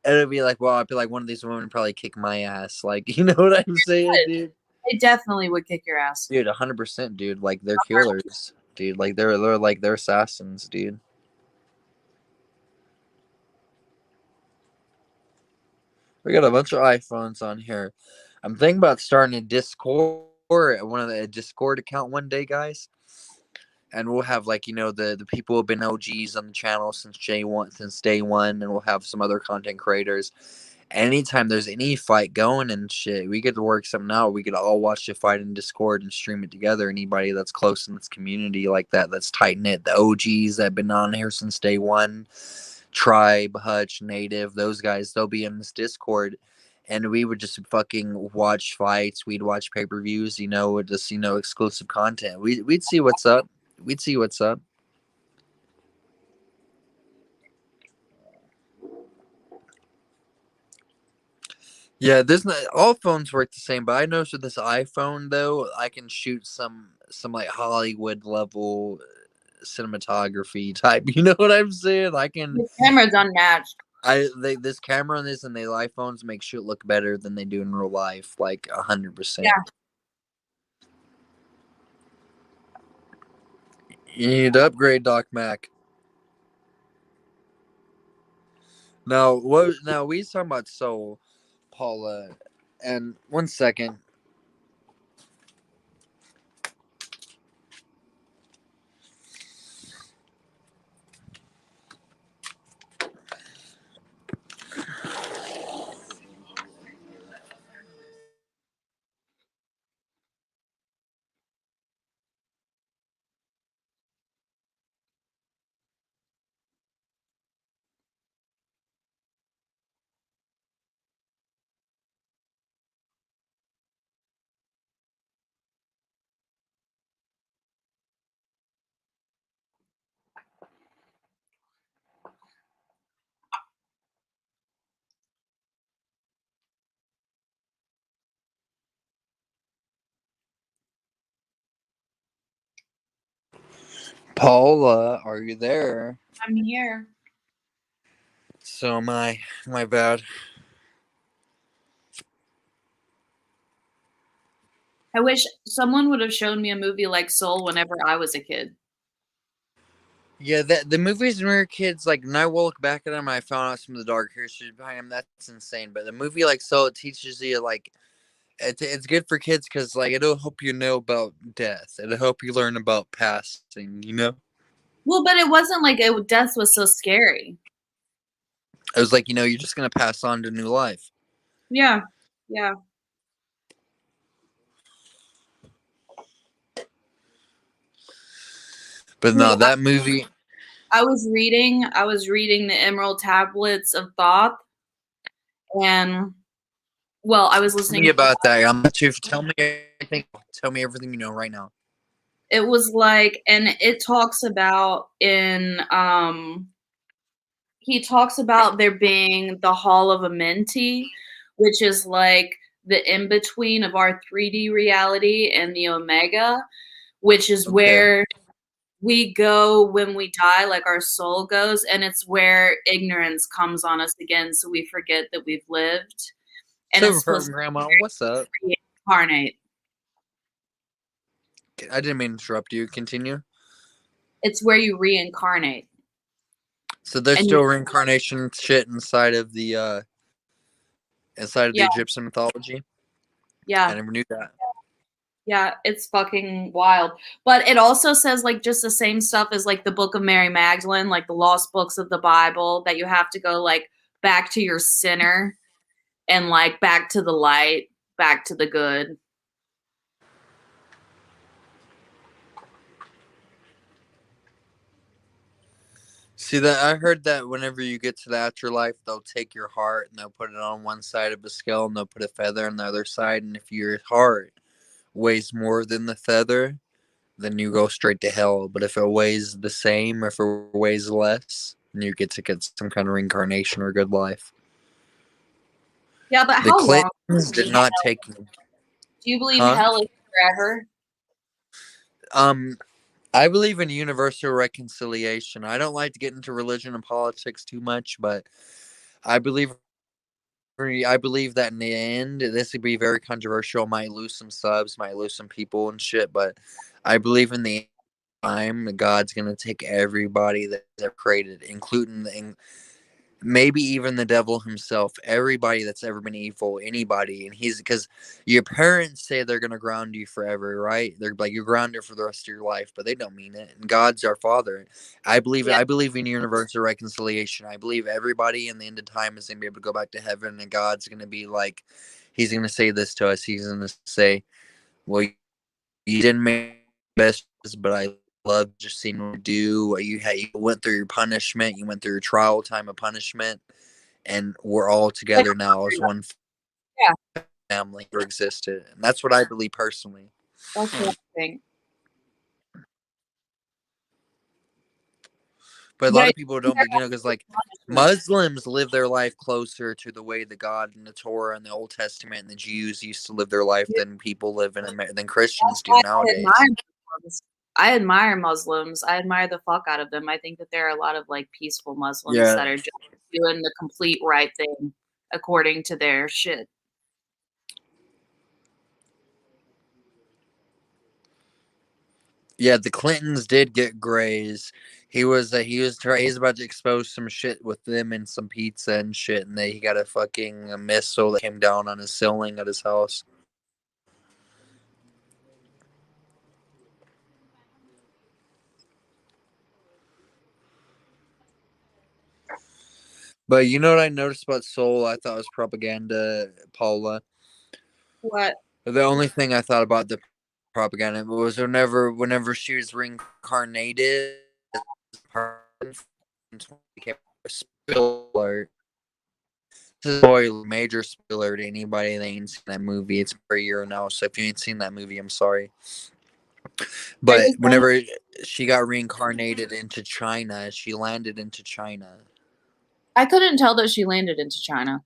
It'll be like, well, I feel like one of these women would probably kick my ass. Like, you know what I'm saying, dude? They definitely would kick your ass. Dude, 100%, dude. Like they're killers, dude. Like they're assassins, dude. We got a bunch of iPhones on here. I'm thinking about starting a Discord, a Discord account one day, guys. And we'll have like the people who have been OGs on the channel since day one, and we'll have some other content creators. Anytime there's any fight going and shit, we get to work something out. We could all watch the fight in Discord and stream it together. Anybody that's close in this community like that, that's tight knit, the OGs that have been on here since day one, Tribe, Hutch, Native, those guys, they'll be in this Discord. And we would just fucking watch fights. We'd watch pay-per-views, just exclusive content. We'd see what's up. We'd see what's up. Yeah, all phones work the same, but I noticed with this iPhone though, I can shoot some like Hollywood level cinematography type. You know what I'm saying? I can. The camera's unmatched. This camera on this and the iPhones make shit look better than they do in real life, like 100%. Yeah. You need to upgrade, Doc Mac. Now, we talking about Soul, Paula, and 1 second. Paula, are you there? I'm here. So my bad. I wish someone would have shown me a movie like Soul whenever I was a kid. Yeah, the movies when we were kids, like now we'll look back at them, I found out some of the dark history behind them. That's insane. But the movie like Soul, it teaches you like it's good for kids because like it'll help you know about death. It'll help you learn about passing. Well, but it wasn't like death was so scary. It was like you're just gonna pass on to new life. Yeah, yeah. But no, that movie. I was reading the Emerald Tablets of Thoth, and I was listening. Tell me about that. I'm not too. Tell me everything. Tell me everything you know right now. It was like, and it talks about he talks about there being the Hall of Amenti, which is like the in between of our 3D reality and the Omega, which is where we go when we die, like our soul goes, and it's where ignorance comes on us again, so we forget that we've lived. And it's supposed Grandma, what's up? To reincarnate. I didn't mean to interrupt you. Continue. It's where you reincarnate. So there's still reincarnation shit inside of the Egyptian mythology? Yeah. I never knew that. Yeah, it's fucking wild. But it also says like just the same stuff as like the Book of Mary Magdalene, like the lost books of the Bible, that you have to go like back to your sinner and like back to the light, back to the good. See that I heard that whenever you get to the afterlife, they'll take your heart and they'll put it on one side of a scale and they'll put a feather on the other side, and if your heart weighs more than the feather, then you go straight to hell. But if it weighs the same, or if it weighs less, then you get some kind of reincarnation or good life. Yeah, but the Clintons did not take. Do you believe hell is forever? I believe in universal reconciliation. I don't like to get into religion and politics too much, but I believe that in the end, this would be very controversial. Might lose some subs, might lose some people and shit. But I believe in the time God's gonna take everybody that they've created, including maybe even the devil himself, everybody that's ever been evil, anybody, and he's because your parents say they're gonna ground you forever, right? They're like you're grounded for the rest of your life, but they don't mean it. And God's our Father. I believe in universal reconciliation. I believe everybody in the end of time is gonna be able to go back to heaven, and God's gonna be like, He's gonna say this to us. He's gonna say, "Well, you didn't make the best, but I love just seeing what you do. You went through your punishment. You went through your trial time of punishment, and we're all together now as one family who existed." And that's what I believe personally. That's what I think. But a lot of people don't, because like Muslims live their life closer to the way that God in the Torah and the Old Testament and the Jews used to live their life than people live in America, than Christians do nowadays. I admire Muslims. I admire the fuck out of them. I think that there are a lot of like peaceful Muslims that are just doing the complete right thing according to their shit. Yeah, the Clintons did get grays. He was about to expose some shit with them and some pizza and shit, and he got a missile that came down on his ceiling at his house. But you know what I noticed about Soul? I thought was propaganda, Paula. What? The only thing I thought about the propaganda was whenever she was reincarnated, became a spoiler. This is a major spoiler to anybody that ain't seen that movie. It's for a year now, so if you ain't seen that movie, I'm sorry. But whenever she got reincarnated into China, she landed into China. I couldn't tell that she landed into China.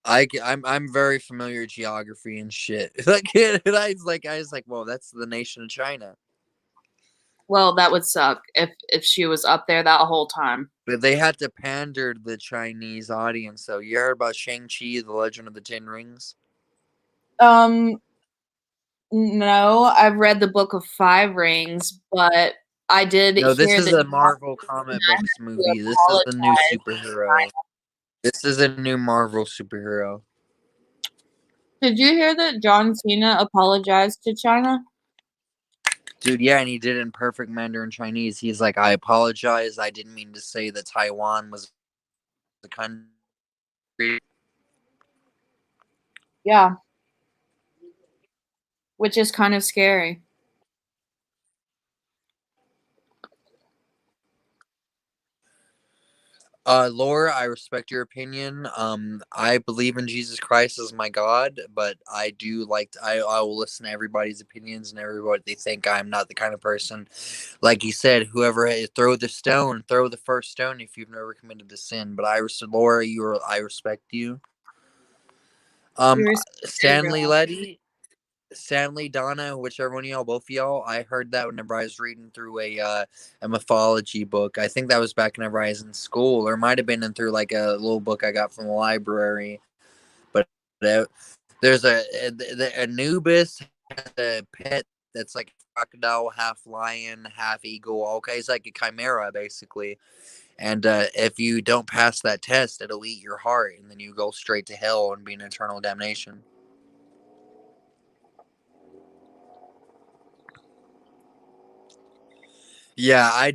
I'm very familiar with geography and shit. And I was like, well, that's the nation of China. Well, that would suck if she was up there that whole time. But they had to pander to the Chinese audience. So you heard about Shang-Chi, the Legend of the Ten Rings? No, I've read the Book of Five Rings, but I did. No, this is a Marvel comic books movie. This is a new superhero. This is a new Marvel superhero. Did you hear that John Cena apologized to China? Dude, yeah, and he did it in perfect Mandarin Chinese. He's like, I apologize. I didn't mean to say that Taiwan was the country. Yeah. Which is kind of scary. Laura, I respect your opinion. I believe in Jesus Christ as my God, but I do I will listen to everybody's opinions and everybody they think. I'm not the kind of person, like he said, whoever throw the first stone if you've never committed a sin. But Laura, I respect you. Stanley, Donna, whichever one of y'all, both of y'all, I heard that whenever I was reading through a mythology book. I think that was back whenever I was in school, or it might have been through like a little book I got from the library. But there's the Anubis has a pet that's like a crocodile, half lion, half eagle. Okay, it's like a chimera basically. And if you don't pass that test, it'll eat your heart, and then you go straight to hell and be in eternal damnation. Yeah, I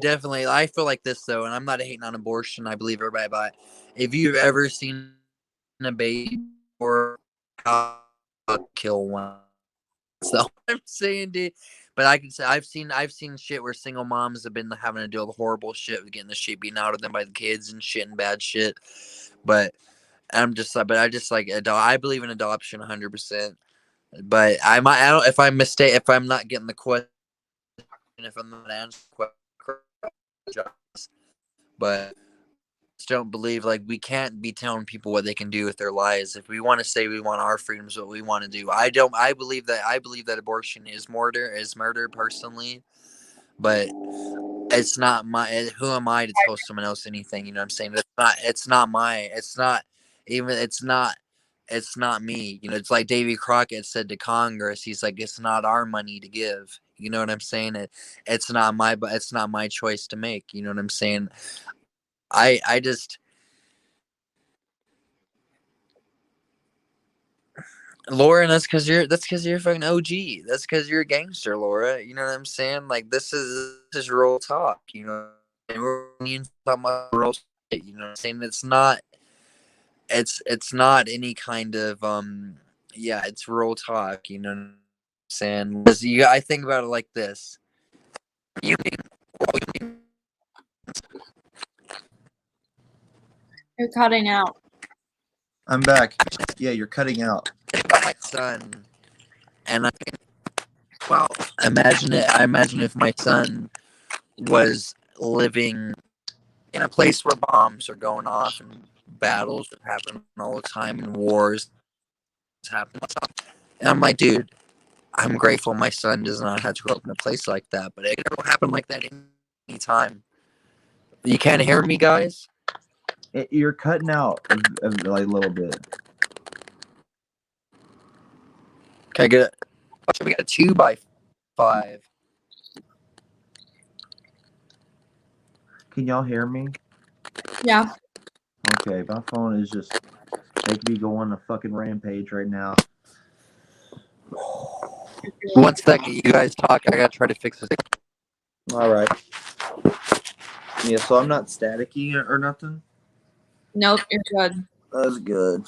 feel like this though, and I'm not hating on abortion. I believe everybody, but if you've ever seen a baby or how to kill one, that's all I'm saying, dude. But I can say I've seen shit where single moms have been having to deal with horrible shit, with getting the shit beaten out of them by the kids and shit and bad shit. But I believe in adoption 100%. But I don't if I'm if I'm not getting the question, if I'm not answering the question. But don't believe like we can't be telling people what they can do with their lives. If we want to say we want our freedoms, what we want to do, I don't. I believe that abortion is murder personally, but it's not my. Who am I to tell someone else anything? You know what I'm saying? It's not my. It's not even. It's not. It's not me. You know, it's like Davy Crockett said to Congress. He's like, it's not our money to give. You know what I'm saying? It's not my. But it's not my choice to make. You know what I'm saying? I just. Laura, that's because you're a fucking OG. That's because you're a gangster, Laura. You know what I'm saying? Like this is real talk. You know, and we're talking about real shit. You know what I'm saying? It's not any kind of yeah. It's real talk. You know what I'm saying? 'Cause I think about it like this. You You're cutting out. I'm back. Yeah, you're cutting out. about my son, and I think, well, imagine it. I imagine if my son was living in a place where bombs are going off and battles are happening all the time and wars happen. And I'm like, dude, I'm grateful my son does not have to grow up in a place like that, but it can happen like that anytime. You can't hear me, guys? You're cutting out like a little bit. Can I get it? We got a 2x5. Can y'all hear me? Yeah. Okay, my phone is just making me go on a fucking rampage right now. 1 second, you guys talk. I gotta try to fix this. All right. Yeah, so I'm not staticky or nothing. Nope, you're good. That's good.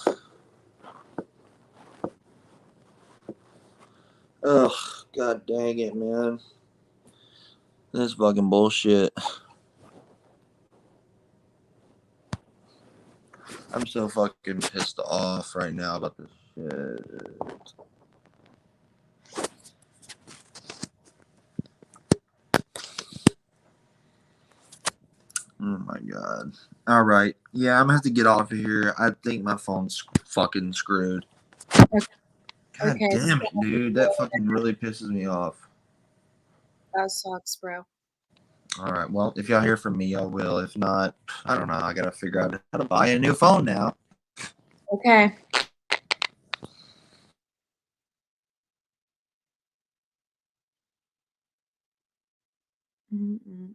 Ugh, god dang it, man. This fucking bullshit. I'm so fucking pissed off right now about this shit. Oh my god. All right. Yeah, I'm gonna have to get off of here. I think my phone's fucking screwed. God Okay. damn it, dude. That fucking really pisses me off. That sucks, bro. All right. Well, if y'all hear from me, I will. If not, I don't know. I gotta figure out how to buy a new phone now. Okay. Mm-mm.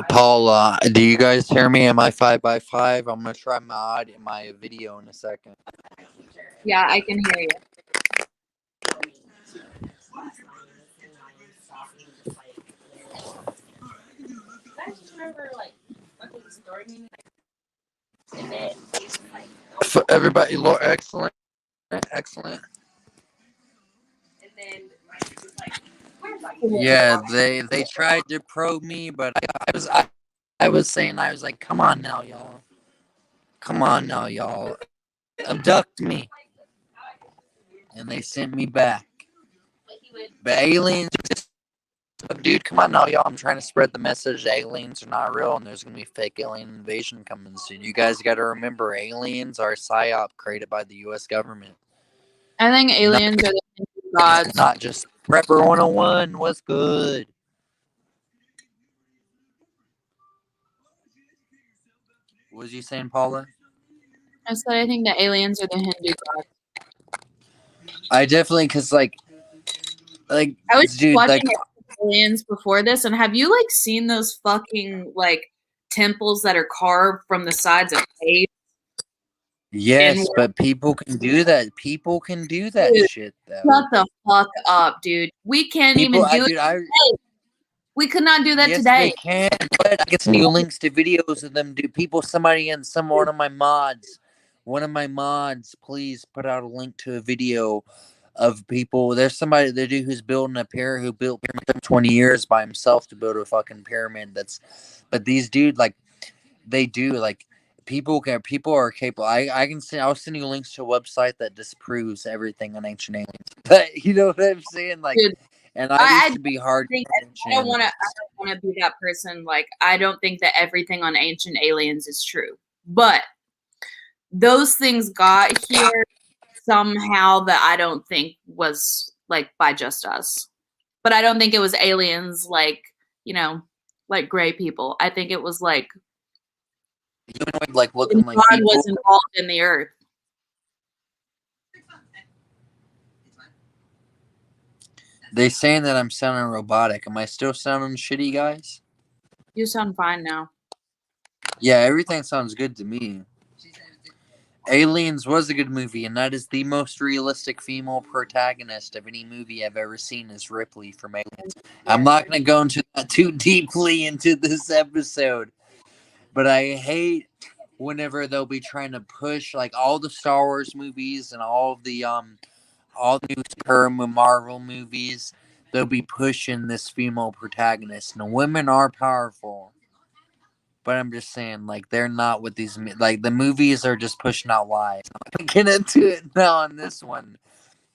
Paula, do you guys hear me? Am I 5x5? I'm gonna try my video in a second. Yeah, I can hear you. Everybody, Laura, excellent. Yeah, they tried to probe me, but I was saying, I was like, come on now, y'all, abduct me, and they sent me back. But aliens, dude, come on now, y'all. I'm trying to spread the message. Aliens are not real, and there's gonna be fake alien invasion coming soon. You guys got to remember, aliens are a psyop created by the U.S. government. I think aliens are the Hindu gods. Not just Prepper 101. What's good? What was you saying, Paula? I said I think the aliens are the Hindu gods. I definitely, because like I was dude, watching like, aliens before this, and have you like seen those fucking like temples that are carved from the sides of caves? Yes, And but people can do that. People can do that dude, shit shut though. the fuck up, dude. We can't People, even do it dude, today. We could not do that yes, today. they can. But I get some new links to videos of them. Do people? Somebody in one of my mods, please put out a link to a video of people. There's somebody, the dude who's building a pyramid, who built pyramid for 20 years by himself to build a fucking pyramid. But these dude, like, they do, like, people are capable. I'll send you links to a website that disproves everything on ancient aliens. But you know what I'm saying, like, Dude, and I used I to be hard think on I don't ancient want to be that person. Like, I don't think that everything on ancient aliens is true, but those things got here somehow that I don't think was like by just us. But I don't think it was aliens, like, you know, like gray people. I think it was like humanoid, like looking like God people. was involved in the earth. They saying that I'm sounding robotic. Am I still sounding shitty, guys? You sound fine now. Yeah, everything sounds good to me. Aliens was a good movie, and that is the most realistic female protagonist of any movie I've ever seen is Ripley from Aliens. I'm not going to go into that too deeply into this episode, but I hate whenever they'll be trying to push like all the Star Wars movies and all the new Super Marvel movies. They'll be pushing this female protagonist. Now, women are powerful. But I'm just saying, like, they're not with these, like, the movies are just pushing out lies. I'm not gonna get into it now on this one.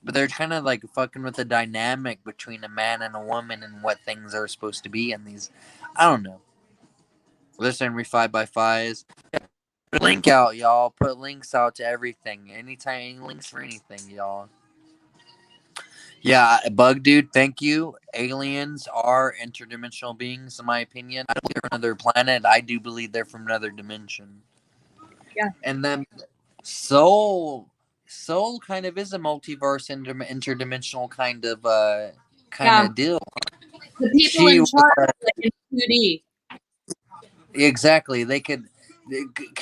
But they're kind of, like, fucking with the dynamic between a man and a woman and what things are supposed to be in these. I don't know. Listen, we 5x5s. Put a link out, y'all. Put links out to everything. Anytime, any links for anything, y'all. Yeah, Bug Dude, thank you. Aliens are interdimensional beings, in my opinion. I don't believe they're from another planet. I do believe they're from another dimension. Yeah. And then Soul kind of is a multiverse interdimensional kind of deal. The people in charge like in 2D. Exactly. They could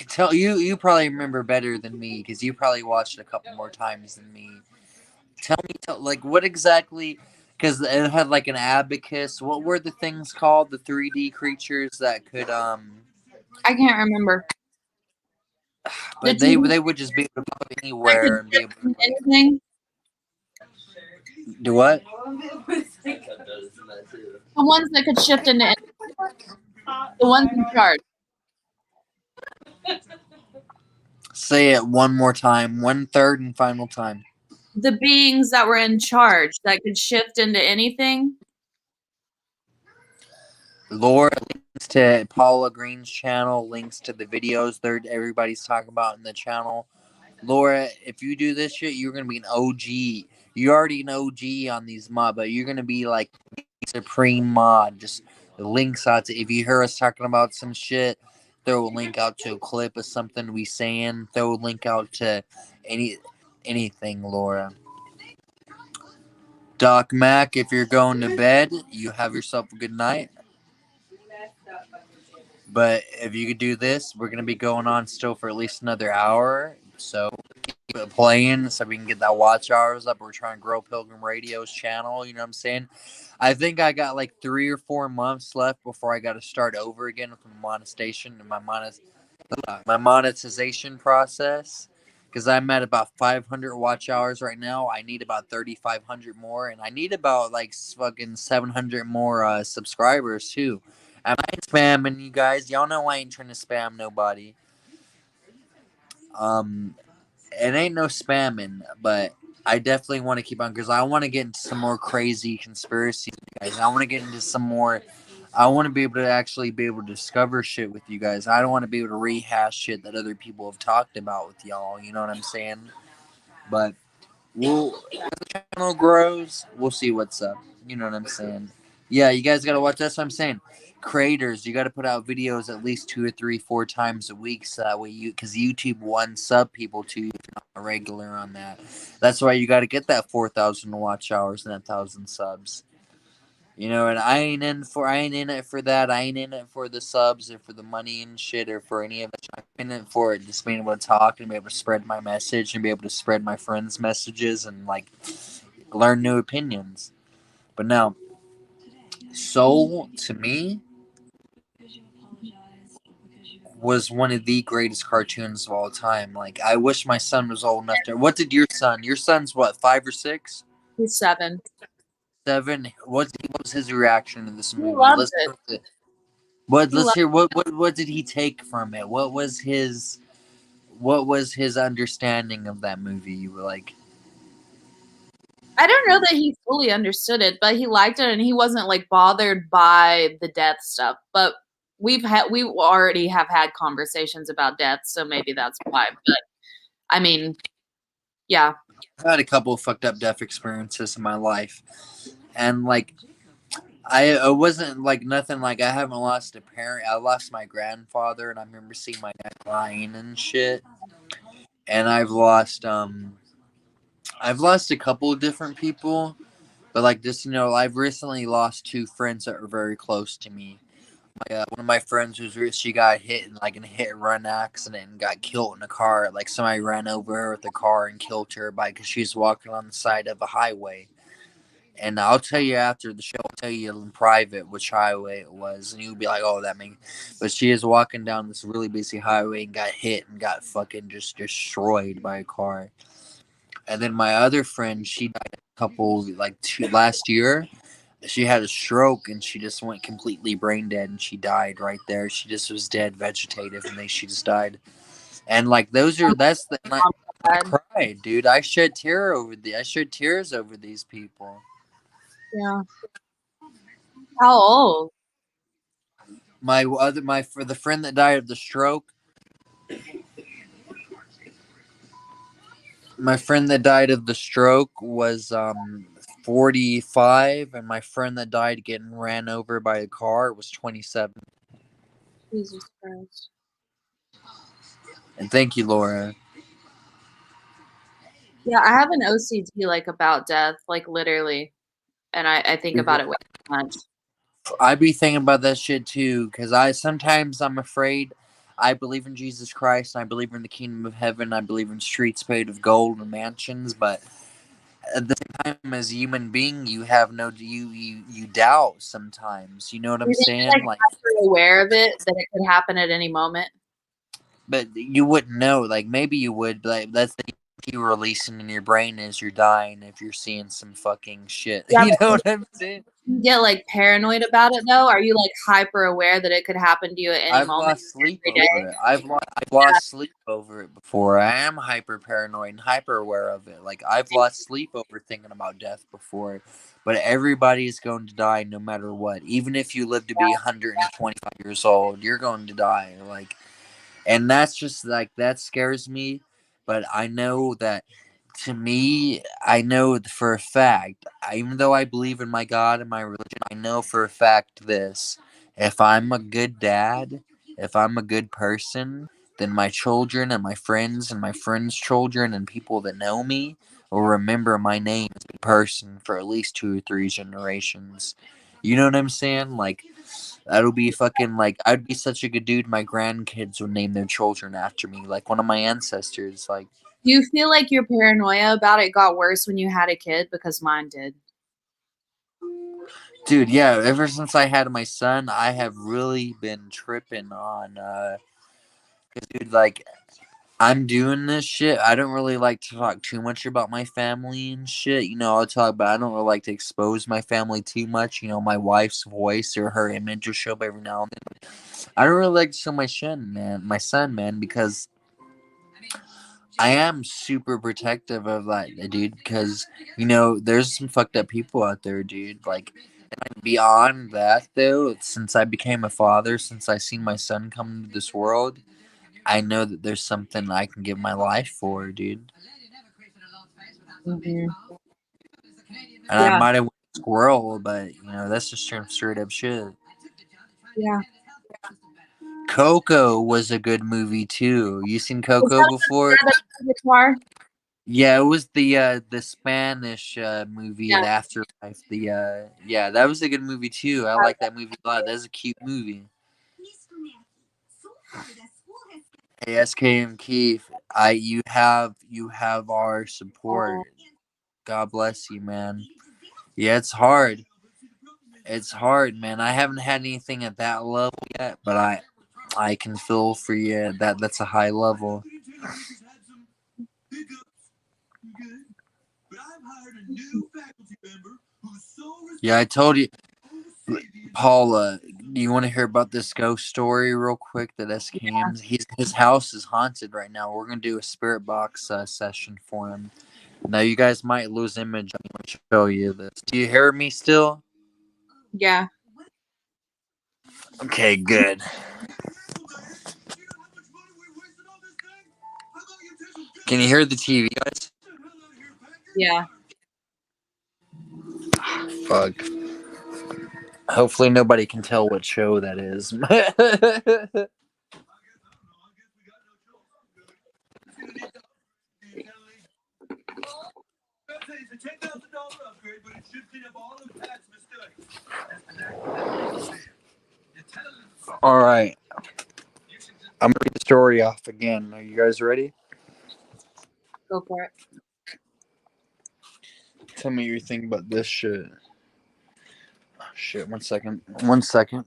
tell you. You probably remember better than me because you probably watched it a couple more times than me. Tell me, like, what exactly? Because it had like an abacus. What were the things called? The 3D creatures that could I can't remember. But they would just be able to pop anywhere and be able to anything. Do what? The ones that could shift into anything. The ones in charge. Say it one more time. 1/3 and final time. The beings that were in charge that could shift into anything. Laura, links to Paula Green's channel, links to the videos everybody's talking about in the channel. Laura, if you do this shit, you're gonna be an OG. You're already an OG on these mod, but you're gonna be like supreme mod. Just the links out to, if you hear us talking about some shit, throw a link out to a clip of something we saying. Throw a link out to anything, Laura. Doc Mac, if you're going to bed, you have yourself a good night. But if you could do this, we're gonna be going on still for at least another hour. So keep it playing so we can get that watch hours up. We're trying to grow Pilgrim Radio's channel. You know what I'm saying? I think I got like 3 or 4 months left before I got to start over again with my monetization and my monetization process. Because I'm at about 500 watch hours right now. I need about 3,500 more, and I need about like fucking 700 more subscribers too. I ain't spamming you guys. Y'all know I ain't trying to spam nobody. It ain't no spamming, but I definitely want to keep on because I want to get into some more crazy conspiracies, guys. I want to get into some more. I want to be able to actually be able to discover shit with you guys. I don't want to be able to rehash shit that other people have talked about with y'all. You know what I'm saying? But as the channel grows, we'll see what's up. You know what I'm saying? Yeah, you guys gotta watch. That's what I'm saying. Creators, you gotta put out videos at least 2 or 3, 4 times a week, so that way because YouTube will sub people to you if you're not regular on that. That's why you gotta get that 4,000 watch hours and 1,000 subs. You know, and I ain't in it for that. I ain't in it for the subs or for the money and shit or for any of it. I'm in it for it, just being able to talk and be able to spread my message and be able to spread my friends' messages and like learn new opinions. But no, Soul to me was one of the greatest cartoons of all time. Like, I wish my son was old enough to. What did your son? Your son's what, 5 or 6? He's 7. 7. What was his reaction to this He movie? loved it. Let's hear what did he take from it? What was his understanding of that movie? You were like, I don't know that he fully understood it, but he liked it and he wasn't like bothered by the death stuff. But we already have had conversations about death, so maybe that's why. But I mean, yeah. I've had a couple of fucked up death experiences in my life, and like I wasn't like nothing like I haven't lost a parent. I lost my grandfather, and I remember seeing my dad crying and shit. And I've lost a couple of different people, but like just I've recently lost 2 friends that were very close to me. One of my friends she got hit in like in a hit and run accident and got killed in a car. Like somebody ran over her with a car and killed her because she was walking on the side of a highway. And I'll tell you after the show, I'll tell you in private which highway it was, and you'll be like, "Oh, that means." But she is walking down this really busy highway and got hit and got fucking just destroyed by a car. And then my other friend, she died last year. She had a stroke and she just went completely brain dead and she died right there. She just was dead, vegetative, and then she just died. And like I cried, dude. I shed tears over these people. Yeah. How old? For the friend that died of the stroke. My friend that died of the stroke was 45, and my friend that died getting ran over by a car was 27. Jesus Christ. And thank you, Laura. Yeah, I have an OCD like about death, like literally, and I think about it way too much. I be thinking about that shit too, because I'm afraid. I believe in Jesus Christ, and I believe in the kingdom of heaven. I believe in streets paved with gold and mansions, but at the same time, as a human being, you have you doubt sometimes. You know what I'm saying? Like you're aware of it that it could happen at any moment. But you wouldn't know. Like maybe you would, but like, that's the you releasing in your brain as you're dying if you're seeing some fucking shit. Yeah, you know what I'm saying? You get like paranoid about it though? Are you like hyper aware that it could happen to you at any I've moment? lost sleep over it. I've lost sleep over it before. I am hyper paranoid and hyper aware of it. Like I've lost sleep over thinking about death before. But everybody is going to die no matter what. Even if you live to be 125 years old, you're going to die. Like, and that's just like that scares me. But I know that to me, I know for a fact, even though I believe in my God and my religion, I know for a fact this. If I'm a good dad, if I'm a good person, then my children and my friends children and people that know me will remember my name as a person for at least 2 or 3 generations. You know what I'm saying? Like, that'll be fucking like, I'd be such a good dude. My grandkids would name their children after me, like one of my ancestors. Like, Do you feel like your paranoia about it got worse when you had a kid? Because mine did. dude, yeah, ever since I had my son, I have really been tripping on, cause dude, like, I'm doing this shit. I don't really like to talk too much about my family and shit. You know, I'll talk, but I don't really like to expose my family too much. You know, my wife's voice or her image will show up every now and then. I don't really like to show my son, man, because I am super protective of that, dude, because, you know, there's some fucked up people out there, dude. Like, and beyond that, though, since I became a father, since I seen my son come into this world, I know that there's something I can give my life for, dude. Mm-hmm. And I might have went squirrel, but, you know, that's just straight up shit. Yeah. Coco was a good movie, too. You seen Coco before? Guitar? Yeah, it was the Spanish movie, Yeah. The Afterlife. Yeah, that was a good movie too. I like that movie a lot. That's a cute movie. Hey, SKM Keith, you have our support. God bless you, man. Yeah, it's hard. It's hard, man. I haven't had anything at that level yet, but I can feel for you. That's a high level. Yeah, I told you, Paula. Do you want to hear about this ghost story real quick? That SKM, his house is haunted right now. We're gonna do a spirit box session for him. Now you guys might lose image. I'm gonna show you this. Do you hear me still? Yeah. Okay, good. Can you hear the TV, guys? Yeah. Fuck. Hopefully nobody can tell what show that is. All right. I'm gonna read the story off again. Are you guys ready? Go for it. Tell me your thing about this shit. Oh, shit, 1 second. 1 second.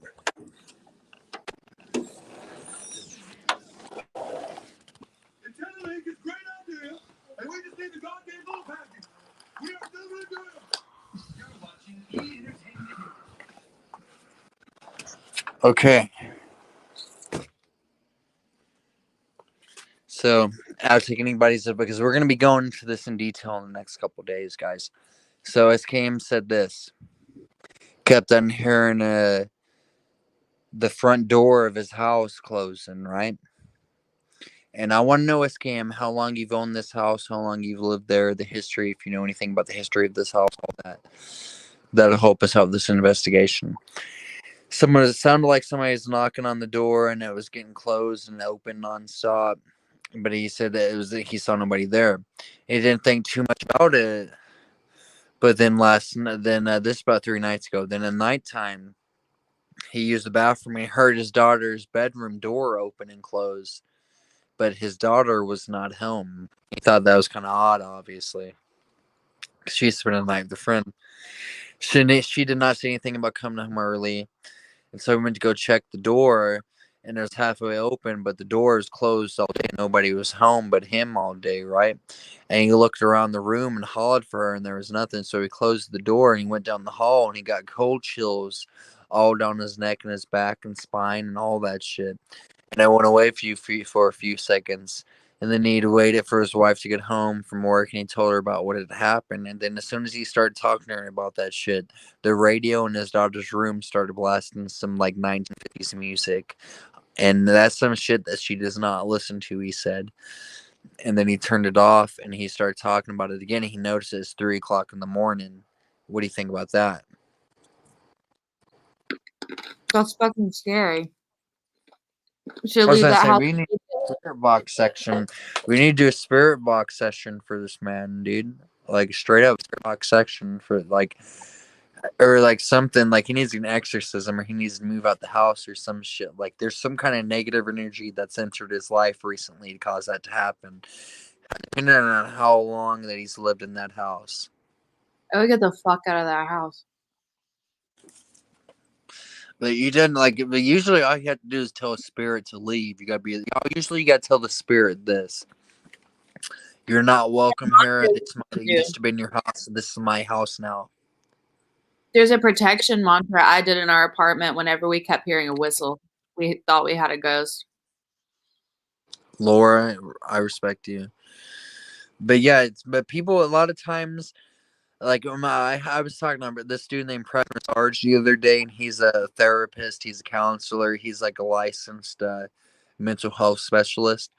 Okay. So, I'll take anybody's because we're gonna be going into this in detail in the next couple days, guys. So, SKM said this. Kept on hearing the front door of his house closing, right? And I want to know, SKM, how long you've owned this house, how long you've lived there, the history, if you know anything about the history of this house, all that. That'll help us out with this investigation. It sounded like somebody was knocking on the door and it was getting closed and open nonstop. But he said that he saw nobody there. He didn't think too much about it. But then this about 3 nights ago. Then at nighttime, he used the bathroom and he heard his daughter's bedroom door open and close. But his daughter was not home. He thought that was kind of odd, obviously. She spent the night with a friend. She did not say anything about coming home early. And so we went to go check the door, and it was halfway open, but the door was closed all day. Nobody was home but him all day, right? And he looked around the room and hollered for her, and there was nothing. So he closed the door and he went down the hall, and he got cold chills all down his neck and his back and spine and all that shit. And I went away for a few seconds. And then he waited for his wife to get home from work, and he told her about what had happened. And then as soon as he started talking to her about that shit, the radio in his daughter's room started blasting some like 1950s music. And that's some shit that she does not listen to, he said. And then he turned it off and he started talking about it again. And he noticed it's 3 o'clock in the morning. What do you think about that? That's fucking scary. Should I was leave gonna that say house. we need a spirit box section. We need to do a spirit box session for this man, dude. Like straight up spirit box section for like, or like something like he needs an exorcism or he needs to move out the house or some shit. Like there's some kind of negative energy that's entered his life recently to cause that to happen. Depending on how long that he's lived in that house. I would get the fuck out of that house. But you didn't like. But usually, all you have to do is tell a spirit to leave. You gotta be. Usually, you gotta tell the spirit this. You're not welcome here. This used to be in your house. This is my house now. There's a protection mantra I did in our apartment whenever we kept hearing a whistle. We thought we had a ghost. Laura, I respect you. But yeah, but people a lot of times. Like I was talking about this dude named Preston Sarge the other day, and he's a therapist. He's a counselor. He's like a licensed mental health specialist.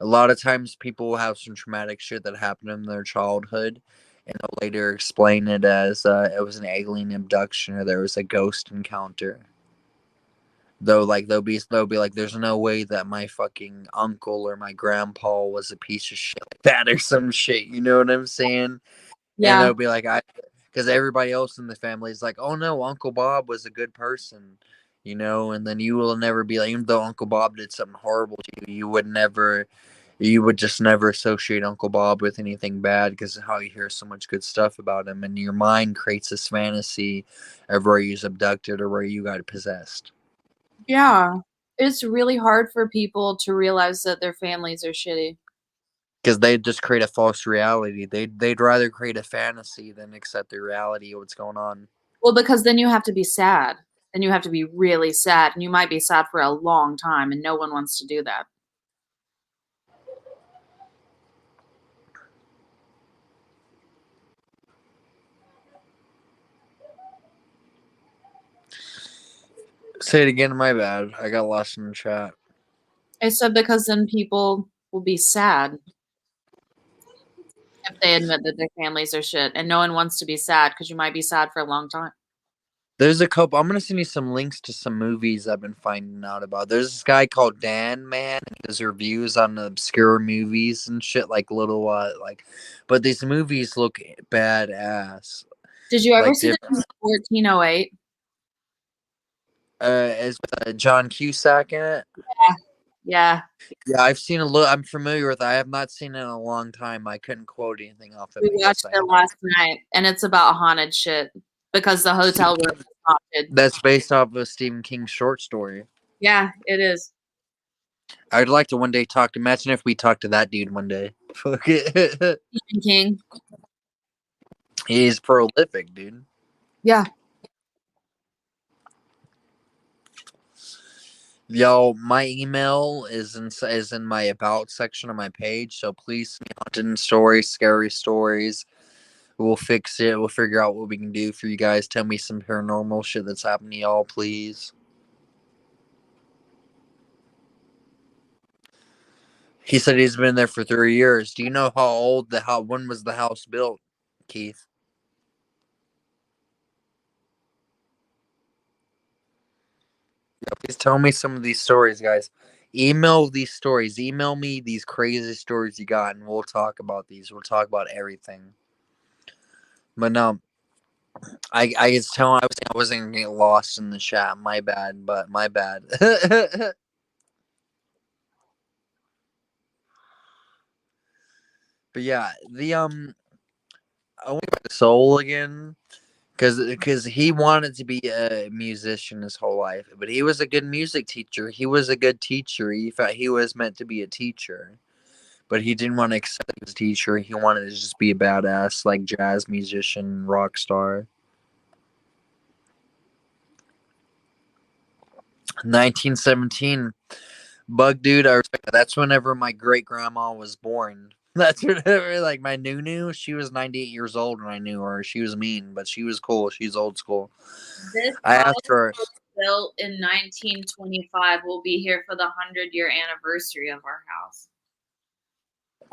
A lot of times, people will have some traumatic shit that happened in their childhood, and they'll later explain it as it was an alien abduction or there was a ghost encounter. Though, like they'll be like, there's no way that my fucking uncle or my grandpa was a piece of shit like that or some shit. You know what I'm saying? And Yeah. they'll be like, because everybody else in the family is like, oh no, Uncle Bob was a good person, you know. And then you will never be like, even though Uncle Bob did something horrible to you, you would just never associate Uncle Bob with anything bad because of how you hear so much good stuff about him, and your mind creates this fantasy of where he was abducted or where you got possessed. Yeah. It's really hard for people to realize that their families are shitty. Because they just create a false reality. They'd rather create a fantasy than accept the reality of what's going on. Well, because then you have to be sad. Then you have to be really sad, and you might be sad for a long time, and no one wants to do that. Say it again, my bad. I got lost in the chat. I said because then people will be sad if they admit that their families are shit, and no one wants to be sad because you might be sad for a long time. There's a couple. I'm gonna send you some links to some movies I've been finding out about. There's this guy called Dan Man. He does reviews on obscure movies and shit, like but these movies look badass. Did you ever Like see the 1408? Is John Cusack in it? Yeah. Yeah, I've seen a little. I'm familiar with it. I have not seen it in a long time. I couldn't quote anything off of it. We watched it last night, and it's about haunted shit because the hotel room is haunted. That's based off of Stephen King's short story. Yeah, it is. I'd like to one day imagine if we talked to that dude one day. Stephen King. He's prolific, dude. Yeah. Yo, my email is in my about section of my page, so please send me haunted stories, scary stories. We'll fix it. We'll figure out what we can do for you guys. Tell me some paranormal shit that's happened to y'all, please. He said he's been there for 3 years. Do you know how old when was the house built, Keith? Yeah, please tell me some of these stories, guys. Email these stories. Email me these crazy stories you got, and we'll talk about these. We'll talk about everything. But no, I was telling I wasn't gonna get lost in the chat. My bad, but my bad. But yeah, I want to go back to Soul again. Because he wanted to be a musician his whole life, but he was a good music teacher. He was a good teacher. He thought he was meant to be a teacher, but he didn't want to accept his teacher. He wanted to just be a badass, like jazz musician, rock star. 1917, Bug Dude. I respect that. That's whenever my great grandma was born. That's whenever, like, my Nunu, she was 98 years old when I knew her. She was mean, but she was cool. She's old school. This I asked her. Built in 1925. We'll be here for the 100-year anniversary of our house.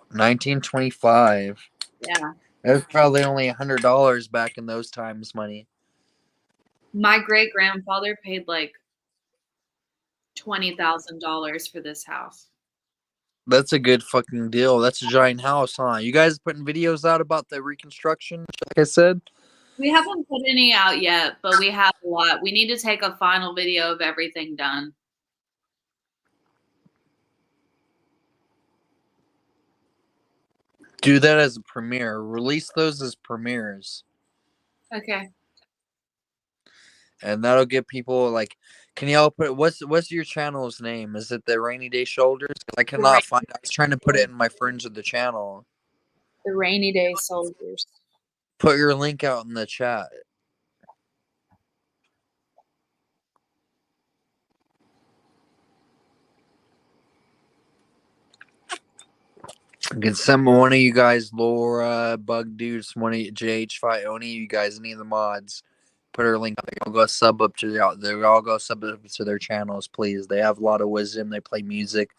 1925. Yeah. It was probably only $100 back in those times money. My great grandfather paid like $20,000 for this house. That's a good fucking deal. That's a giant house, huh? You guys putting videos out about the reconstruction, like I said? We haven't put any out yet, but we have a lot. We need to take a final video of everything done. Do that as a premiere. Release those as premieres. Okay. And that'll get people like, can y'all put what's your channel's name? Is it the Rainy Day Shoulders? I cannot find it. I was trying to put it in my friends of the channel. The Rainy Day Soldiers. Put your link out in the chat. Can some one of you guys, Laura, Bug Dudes, one of you, JH5, any of you guys, any of the mods, put her link. They all go sub up to their channels, please. They have a lot of wisdom. They play music.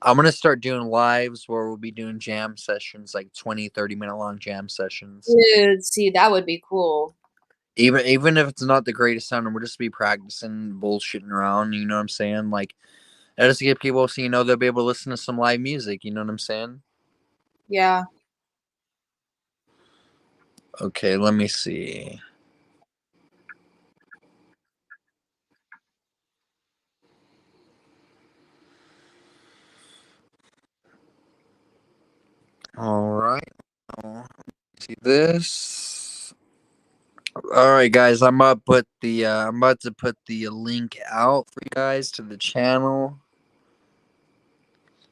I'm gonna start doing lives where we'll be doing jam sessions, like 20, 30-minute long jam sessions. Dude, see, that would be cool. Even if it's not the greatest sound, and we'll just be practicing bullshitting around. You know what I'm saying? Like, I just get people so they'll be able to listen to some live music. You know what I'm saying? Yeah. Okay, let me see. All right. See this. All right, guys. I'm about to put the link out for you guys to the channel,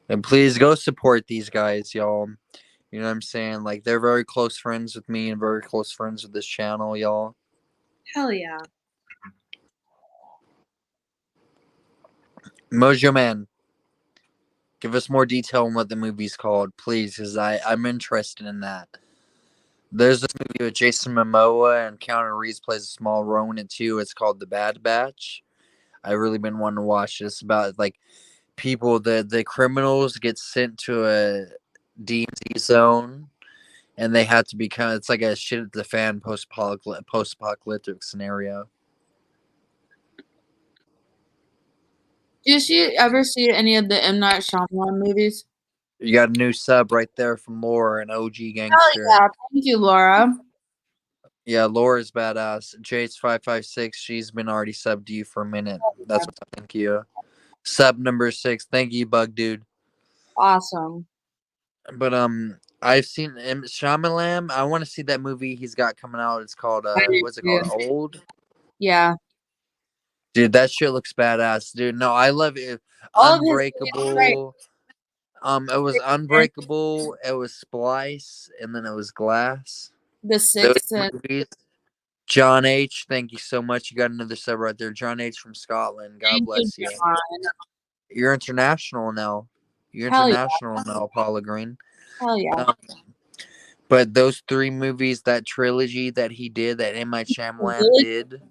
and please go support these guys, y'all. You know what I'm saying? Like, they're very close friends with me and very close friends with this channel, y'all. Hell yeah. Mojo Man, give us more detail on what the movie's called, please, because I'm interested in that. There's this movie with Jason Momoa and Keanu Reeves plays a small role in it too. It's called The Bad Batch. I've really been wanting to watch this. About like people, the criminals get sent to a DMZ zone, and they have to become. It's like a shit at the fan post-apocalyptic scenario. Did you ever see any of the M. Night Shyamalan movies? You got a new sub right there from Laura, an OG gangster. Oh yeah, thank you, Laura. Yeah, Laura's badass. Jace556, she's been already subbed to you for a minute. That's what thank you. Sub number 6, thank you, Bug Dude. Awesome. But I've seen Shyamalan. I want to see that movie he's got coming out. It's called what's it called? Old. Yeah. Dude, that shit looks badass, dude. No, I love it. All Unbreakable. It was Unbreakable. It was Splice, and then it was Glass. The Sixth Those movies. John H, thank you so much. You got another sub right there. John H from Scotland. God bless you. You're international now. You're international now, Paula Green. Hell yeah. But those 3 movies, that trilogy that he did, that M. Night Shyamalan did,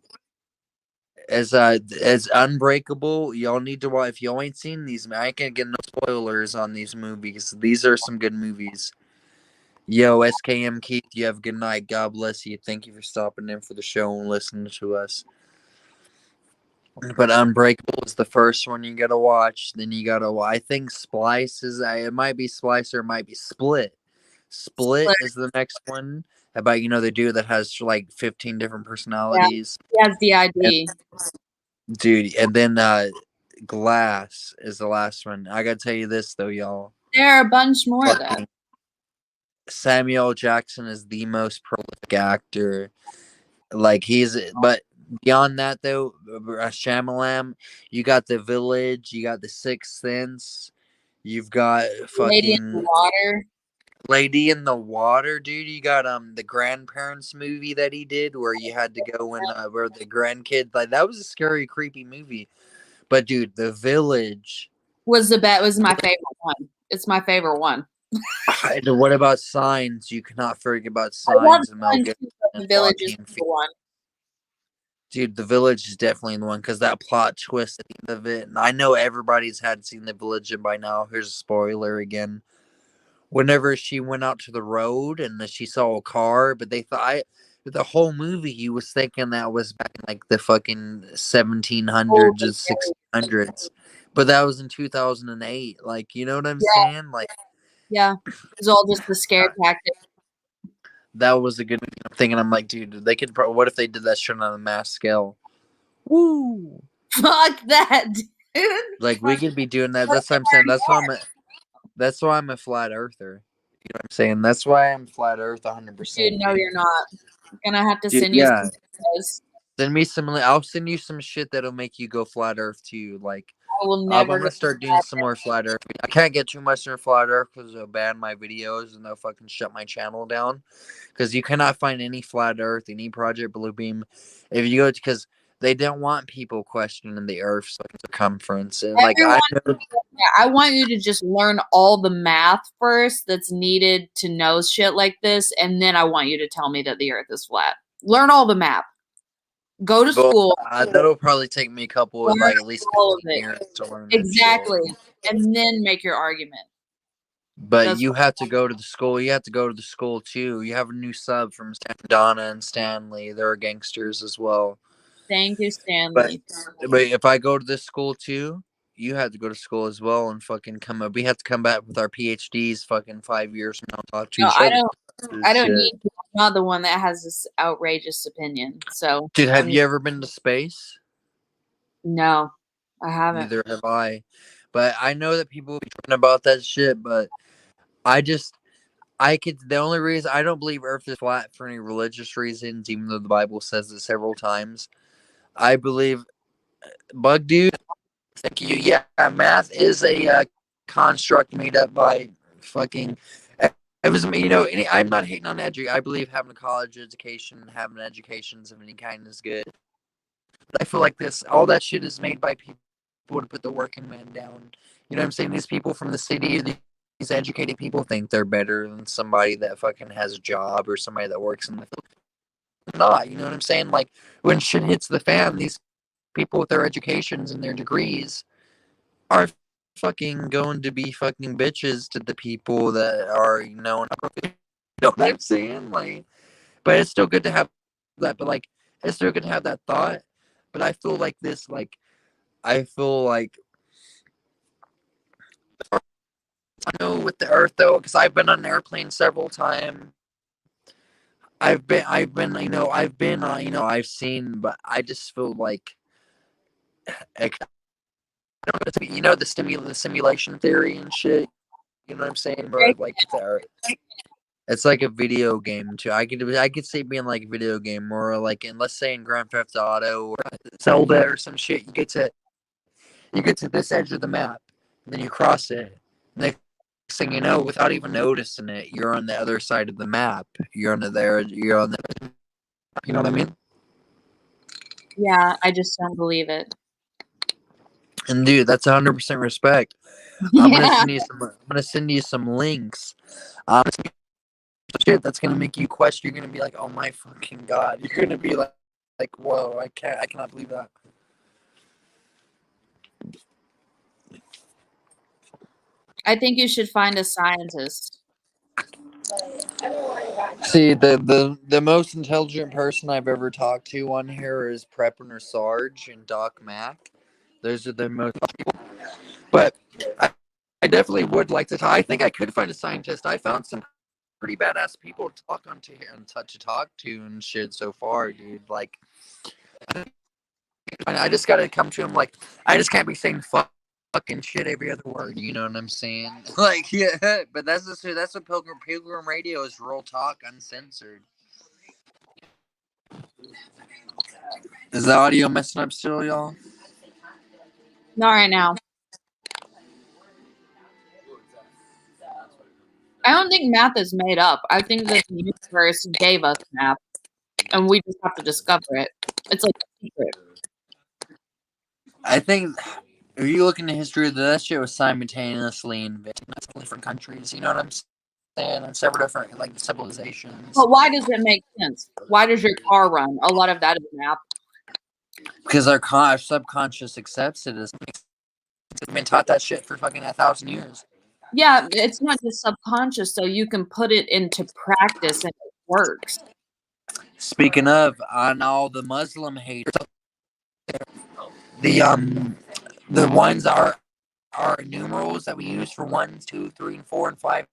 as Unbreakable, y'all need to watch. If y'all ain't seen these, I can't get no spoilers on these movies. These are some good movies. Yo, SKM Keith, you have a good night. God bless you. Thank you for stopping in for the show and listening to us. But Unbreakable is the first one you gotta watch. Then you gotta, I think Splice is, it might be Splice or it might be Split. Split is the next one. About, the dude that has like 15 different personalities. Yeah, he has the ID. Dude, and then Glass is the last one. I gotta tell you this though, y'all. There are a bunch more of that. Samuel Jackson is the most prolific actor. Like but beyond that though, Shyamalan, you got The Village, you got The Sixth Sense, you've got fucking Lady in the Water. Lady in the Water, dude. You got the Grandparents movie that he did where you had to go and where the grandkid, like, that was a scary, creepy movie. But dude, The Village was my favorite one. It's my favorite one. What about Signs? You cannot forget about Signs. And Mel Gibson. The Village is the one. Dude, The Village is definitely the one because that plot twist at the end of it. And I know everybody's seen The Village, and by now, here's a spoiler again. Whenever she went out to the road and she saw a car, but they thought the whole movie you was thinking that was back in like the fucking 1700s and 1600s, but that was in 2008. Like, you know what I'm saying? Like, yeah, it was all just the scare tactic. That was a good thing, and I'm like, dude, they could. What if they did that shit on a mass scale? Woo! Fuck that, dude. Like, we could be doing that. That's what I'm saying. That's why I'm a flat earther. You know what I'm saying? That's why I'm flat earth 100%. Dude, no, you're not. I'm gonna have to send you some videos. Send me some. I'll send you some shit that'll make you go flat earth too. Like, I will never. I'm gonna start doing some more flat earth. I can't get too much in flat earth because they'll ban my videos and they'll fucking shut my channel down. Because you cannot find any flat earth, any Project Bluebeam. If you go, because they don't want people questioning the Earth's circumference. And I want you to just learn all the math first that's needed to know shit like this, and then I want you to tell me that the Earth is flat. Learn all the math. Go to school. That'll probably take me a couple of at least 15 years to learn. Exactly, and then make your argument. But That's you have to go to the school. You have to go to the school too. You have a new sub from Donna and Stanley. They're gangsters as well. thank you, But Stanley. but if I go to this school too, you have to go to school as well and fucking come up. We have to come back with our PhDs fucking 5 years from now and talk to No, each I other. don't need to. I'm not the one that has this outrageous opinion. So Dude, have you ever been to space? no, I haven't. Neither have I. But I know that people be talking about that shit, but the only reason I don't believe Earth is flat for any religious reasons, even though the Bible says it several times. I believe, Bug Dude, thank you. Yeah, math is a construct made up by fucking. It was, I'm not hating on education. I believe having a college education, having educations of any kind is good. But I feel like all that shit is made by people to put the working man down. You know what I'm saying? These people from the city, these educated people think they're better than somebody that fucking has a job or somebody that works in the field. Not, you know what I'm saying? Like, when shit hits the fan, these people with their educations and their degrees are fucking going to be fucking bitches to the people that are, you know what I'm saying? Like, but it's still good to have that, but like, it's still good to have that thought. But I feel like I know with the Earth though, because I've been on an airplane several times. I've seen, but I just feel like, the simulation theory and shit. You know what I'm saying? But like, it's like a video game too. I could see it being like a video game, or like let's say in Grand Theft Auto or Zelda or some shit. You get to this edge of the map, and then you cross it. Next thing you know, without even noticing it, you're on the other side of the map. You're on the. You know what I mean? Yeah, I just don't believe it. And dude, that's 100% respect. I'm gonna send you some links. Shit that's gonna make you question. You're gonna be like, oh my fucking god. You're gonna be like, whoa, I cannot believe that. I think you should find a scientist. See, the most intelligent person I've ever talked to on here is Prepper Sarge and Doc Mack. Those are the most people. But I definitely would like to talk. I think I could find a scientist. I found some pretty badass people to talk on to here and to talk to and shit so far, dude. Like, I just gotta come to him like, I just can't be saying fucking shit every other word. You know what I'm saying? Like, yeah. But that's what Pilgrim Radio is. Real talk, uncensored. Is the audio messing up still, y'all? Not right now. I don't think math is made up. I think that the universe gave us math, and we just have to discover it. It's like a secret. I think if you look into history, that shit was simultaneously invented in different countries. You know what I'm saying? And several different like civilizations. But why does it make sense? Why does your car run? A lot of that is math. Because our subconscious accepts it as we've been taught that shit for fucking 1,000 years. Yeah, it's not just subconscious, so you can put it into practice and it works. Speaking of, on all the Muslim haters, the ones are numerals that we use for 1, 2, 3, and 4, and 5,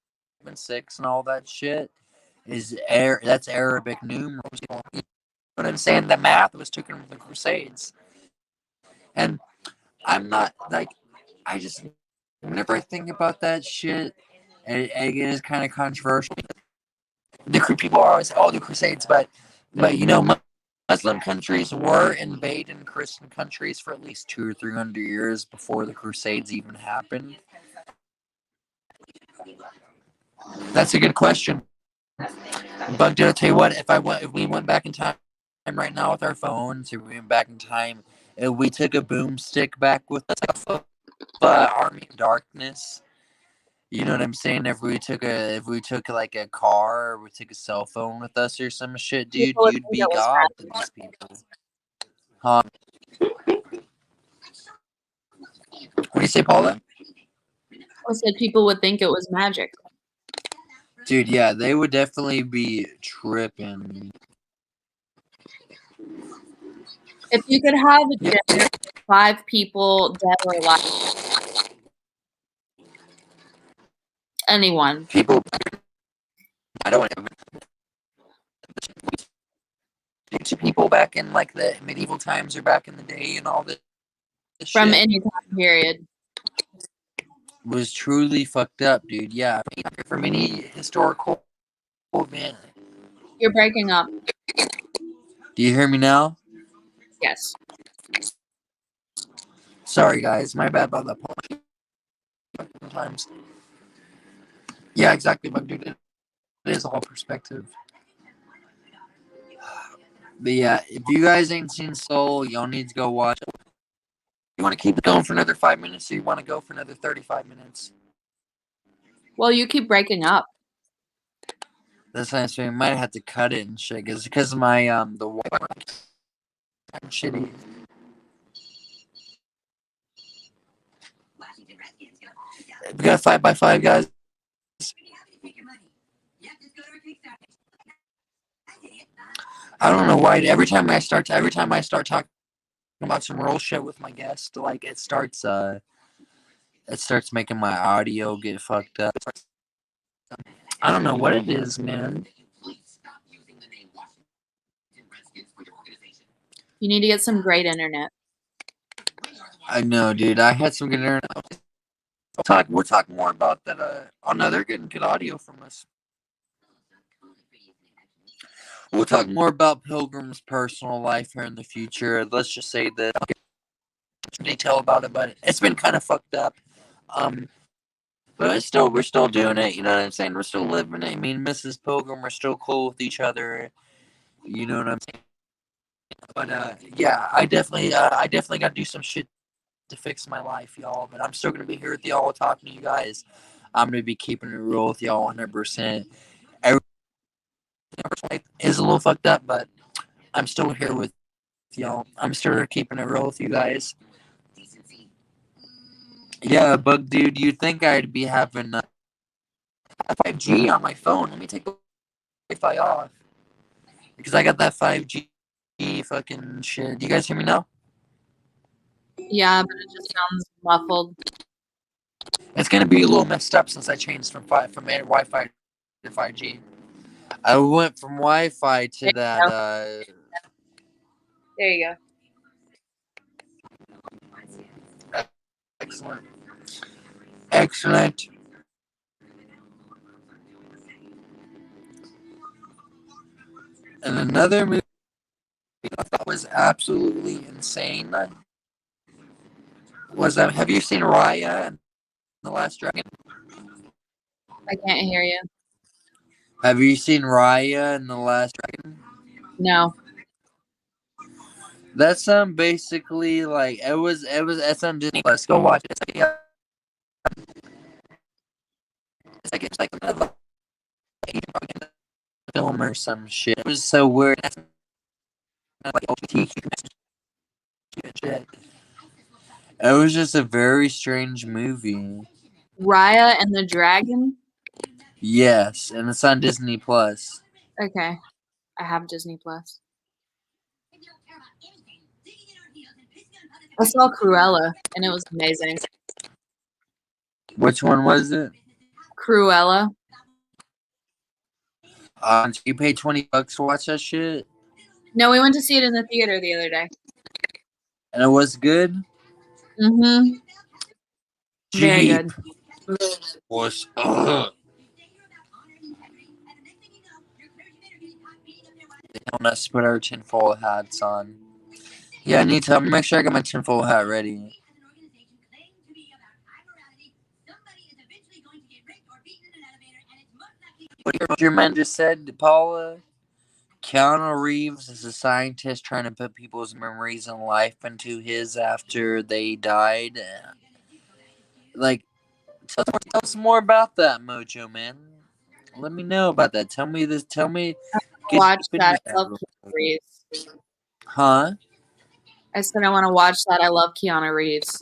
and 6, and all that shit that's Arabic numerals. You know what I'm saying? The math was taken from the Crusades, and I'm not like, I just, whenever I think about that shit, it is kind of controversial. People are always, the Crusades, but you know, Muslim countries were invading Christian countries for at least 200 or 300 years before the Crusades even happened. That's a good question. But I'll tell you what, if we went back in time right now with our phones, if we went back in time, if we took a boomstick back with us, like Army of Darkness, you know what I'm saying? If we took like a car, or we took a cell phone with us or some shit, dude, you'd be God to these people. Huh? What do you say, Paula? I said people would think it was magic. Dude, yeah, they would definitely be tripping. If you could have a dinner with 5 people, dead or alive, anyone. People, I don't want to people back in like the medieval times or back in the day and all this From shit any time period. was truly fucked up, dude. Yeah, from any historical event. You're breaking up. Do you hear me now? Yes. Sorry, guys. My bad about that point. Sometimes. Yeah, exactly, but dude, it is all perspective. But yeah, if you guys ain't seen Soul, y'all need to go watch it. You want to keep it going for another 5 minutes, or you want to go for another 35 minutes? Well, you keep breaking up. That's nice. So we might have to cut it and shit, because of my the Wi-Fi. I'm shitty. We got 5x5, guys. I don't know why. Every time I start talking about some real shit with my guest, like it starts making my audio get fucked up. I don't know what it is, man. You need to get some great internet. I know, dude. I had some good internet. We'll talk more about that. Oh no, they're getting good audio from us. We'll talk more about Pilgrim's personal life here in the future. Let's just say that I'll get some detail about it, but it's been kind of fucked up. But we're still doing it. You know what I'm saying? We're still living it. Me and Mrs. Pilgrim are still cool with each other. You know what I'm saying? But yeah, I definitely got to do some shit to fix my life, y'all. But I'm still gonna be here with y'all, talking to you guys. I'm gonna be keeping it real with y'all 100%. Everything is a little fucked up, but I'm still here with y'all. I'm still keeping it real with you guys. Yeah, Bug Dude, you'd think I'd be having 5G on my phone. Let me take the Wi-Fi off. Because I got that 5G fucking shit. Do you guys hear me now? Yeah, but it just sounds muffled. It's gonna be a little messed up since I changed from Wi-Fi to 5G. I went from Wi-Fi to that. There you go. Excellent. Excellent. And another movie I thought was absolutely insane was have you seen Raya and the Last Dragon? I can't hear you. Have you seen Raya and the Last Dragon? No. That's basically like it's on Disney Plus. Go watch it. It's like another film or some shit. It was so weird. Like LGBTQ shit. It was just a very strange movie. Raya and the Dragon? Yes, and it's on Disney Plus. Okay. I have Disney Plus. I saw Cruella, and it was amazing. Which one was it? Cruella. You paid $20 to watch that shit? No, we went to see it in the theater the other day. And it was good? Mm-hmm. Very Cheap. good. Was They want us to put our tinfoil hats on. Yeah, I need to make sure I got my tinfoil hat ready. What your man just said, Paula? Keanu Reeves is a scientist trying to put people's memories and life into his after they died. Like, tell us more about that, Mojo, man. Let me know about that. Tell me this. Tell me. Watch that. I love Keanu Reeves. Huh? I said I want to watch that. I love Keanu Reeves.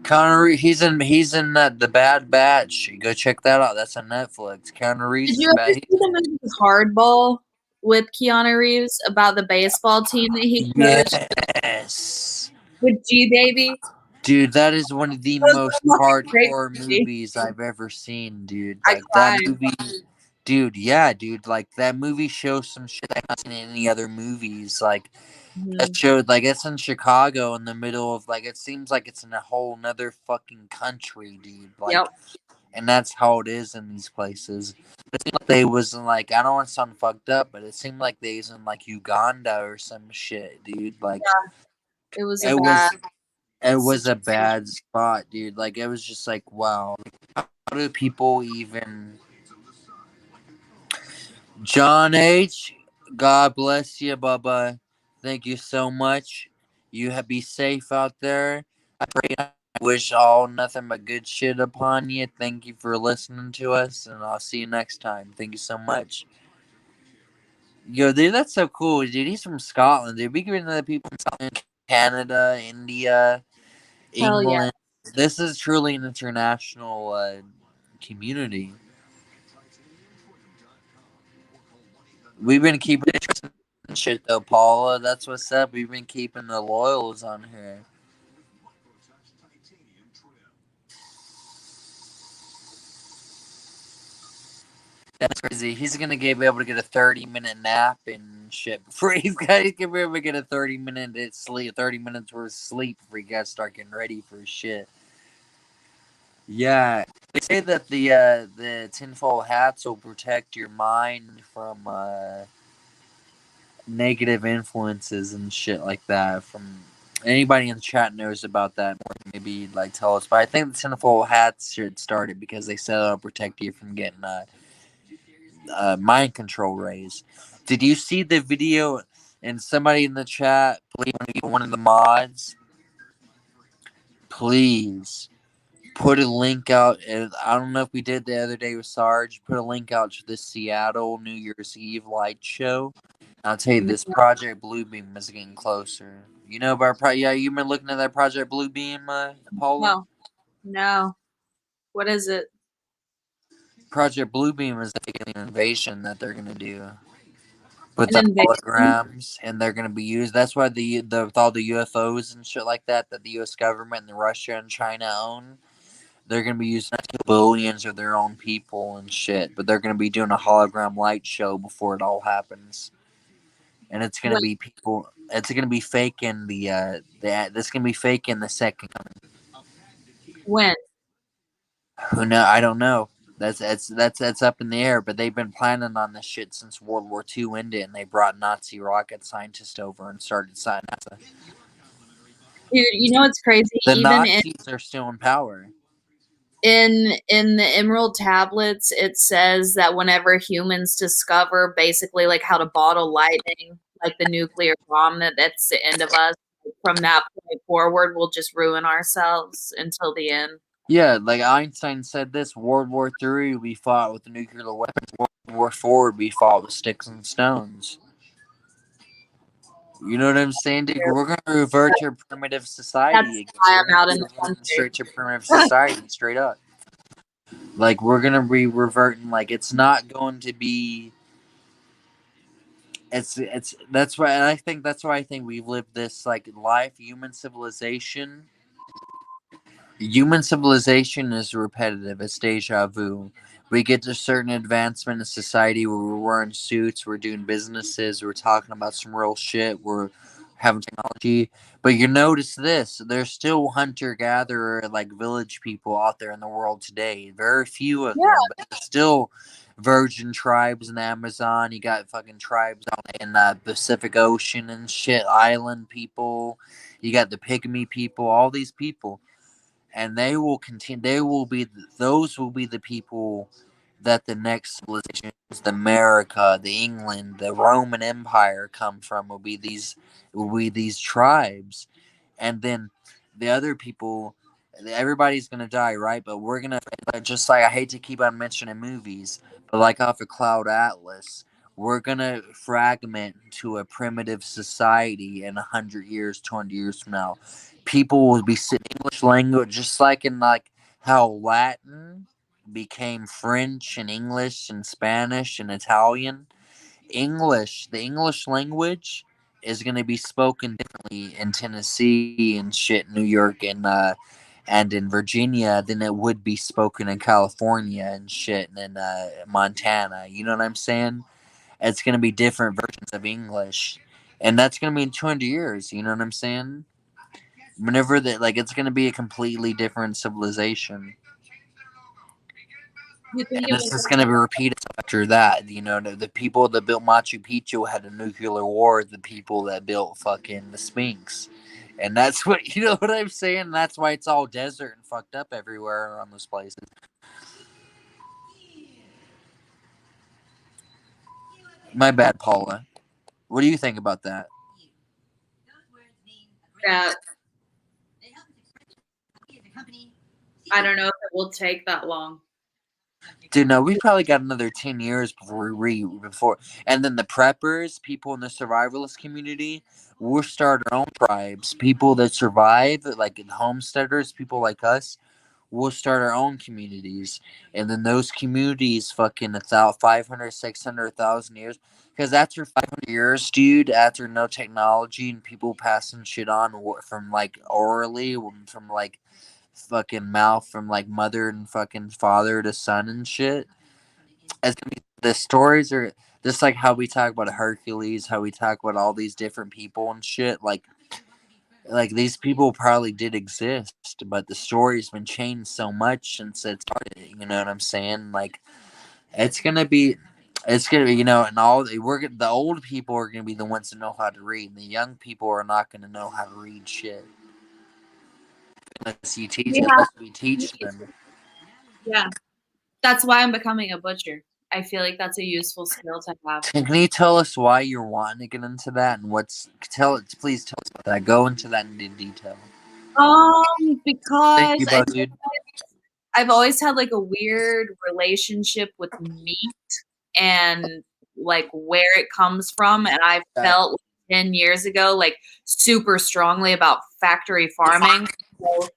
Connery, he's in the Bad Batch. You go check that out. That's on Netflix. Keanu Reeves Did is you ever bad. see the movie Hardball with Keanu Reeves about the baseball team that he coached Yes, with G Baby? dude, that is one of the That was most a fucking great hardcore movie. movies I've ever seen, dude. I Like that cried. movie, dude. Yeah, dude. Like that movie shows some shit I've not seen in any other movies. Like that Mhm. showed, like it's in Chicago, in the middle of like it seems like it's in a whole nother fucking country, dude. Like. Yep. And that's how it is in these places. It seemed like they was in like, I don't want to sound fucked up, but it seemed like they was in like Uganda or some shit, dude. Like It was a it bad was it was a situation. bad spot, dude. Like it was just like, wow, how do people even? John H, God bless you, Bubba. Thank you so much. Be safe out there. I pray. I wish all nothing but good shit upon you. Thank you for listening to us, and I'll see you next time. Thank you so much. Yo, dude, that's so cool, dude. He's from Scotland, dude. We get into the people in Scotland, Canada, India, Hell yeah. England. This is truly an international community. We've been keeping it and shit though, Paula. That's what's up. We've been keeping the loyals on here. That's crazy. He's gonna be able to get a 30-minute nap and shit before he's gonna be able to get a 30-minute sleep, 30 minutes worth of sleep before he got to start getting ready for his shit. Yeah, they say that the tinfoil hats will protect your mind from negative influences and shit like that. From anybody in the chat knows about that, maybe like tell us. But I think the tinfoil hats should start it because they said it'll protect you from getting mind control rays. Did you see the video? And somebody in the chat, please, one of the mods, please put a link out. I don't know if we did the other day with Sarge. Put a link out to the Seattle New Year's Eve light show. I'll tell you, this Project Bluebeam is getting closer. You know about yeah? You've been looking at that Project Bluebeam, Paula. No. What is it? Project Bluebeam is like an invasion that they're gonna do with An the invasion? holograms, and they're gonna be used. That's why the with all the UFOs and shit like that the U.S. government and Russia and China own. They're gonna be using billions of their own people and shit, but they're gonna be doing a hologram light show before it all happens, and it's gonna When? be people. It's gonna be faking this gonna be faking the second coming. When? Who know? I don't know. That's up in the air. But they've been planning on this shit since World War II ended, and they brought Nazi rocket scientists over and started NASA. Dude, you know what's crazy? The Even Nazis are still in power. in the Emerald tablets, it says that whenever humans discover basically like how to bottle lightning, like the nuclear bomb, that's the end of us. From that point forward, we'll just ruin ourselves until the end. Yeah, like Einstein said this: World War III we fought with nuclear weapons. World War IV we fought with sticks and stones. You know what I'm saying, dude? We're gonna revert to primitive society That's again. why We're I'm gonna out be in the reverting country. straight to primitive society, straight up. Like we're gonna be reverting. Like it's not going to be. It's that's why, and I think that's why I think we've lived this like life. Human civilization is repetitive. It's deja vu. We get to certain advancement in society where we're wearing suits, we're doing businesses, we're talking about some real shit, we're having technology. But you notice this: there's still hunter-gatherer, like village people out there in the world today. Very few of Yeah. them, but there's still virgin tribes in the Amazon. You got fucking tribes out in the Pacific Ocean and shit. Island people. You got the pygmy people. All these people, and they will continue. Those will be the people that the next civilizations, the America, the England, the Roman Empire come from. Will be these tribes, and then the other people. Everybody's gonna die, right? But we're gonna, just like, I hate to keep on mentioning movies, but like off of Cloud Atlas, we're gonna fragment to a primitive society in 100 years, 20 years from now. People will be sitting English language, just like in like how Latin became French and English and Spanish and Italian. The English language is gonna be spoken differently in Tennessee and shit, New York and in Virginia than it would be spoken in California and shit and in Montana. You know what I'm saying? It's gonna be different versions of English, and that's gonna be in 200 years. You know what I'm saying? Whenever that, like, it's gonna be a completely different civilization, You think and it it's will? just gonna be repeated after that. You know, the people that built Machu Picchu had a nuclear war with the people that built fucking the Sphinx. And that's what, you know what I'm saying? That's why it's all desert and fucked up everywhere around those places. My bad, Paula. What do you think about that? That I don't know if it will take that long. Dude, no, we probably got another 10 years before. And then the preppers, people in the survivalist community, we'll start our own tribes. People that survive, like homesteaders, people like us, we'll start our own communities. And then those communities, fucking 500, 600, 1,000 years. Because after 500 years, dude, after no technology and people passing shit on from like orally, from like fucking mouth, from like mother and fucking father to son and shit. It's gonna be, the stories are just like how we talk about Hercules, how we talk about all these different people and shit. Like these people probably did exist, but the story's been changed so much since it started. You know what I'm saying? Like it's gonna be. It's gonna be, and the old people are gonna be the ones that know how to read, and the young people are not gonna know how to read shit unless we teach them. Yeah, that's why I'm becoming a butcher. I feel like that's a useful skill to have. Can you tell us why you're wanting to get into that and please tell us about that. Go into that in detail. Thank Because you, bud, dude. I've always had like a weird relationship with meat and like where it comes from, and I felt 10 years ago like super strongly about factory farming. So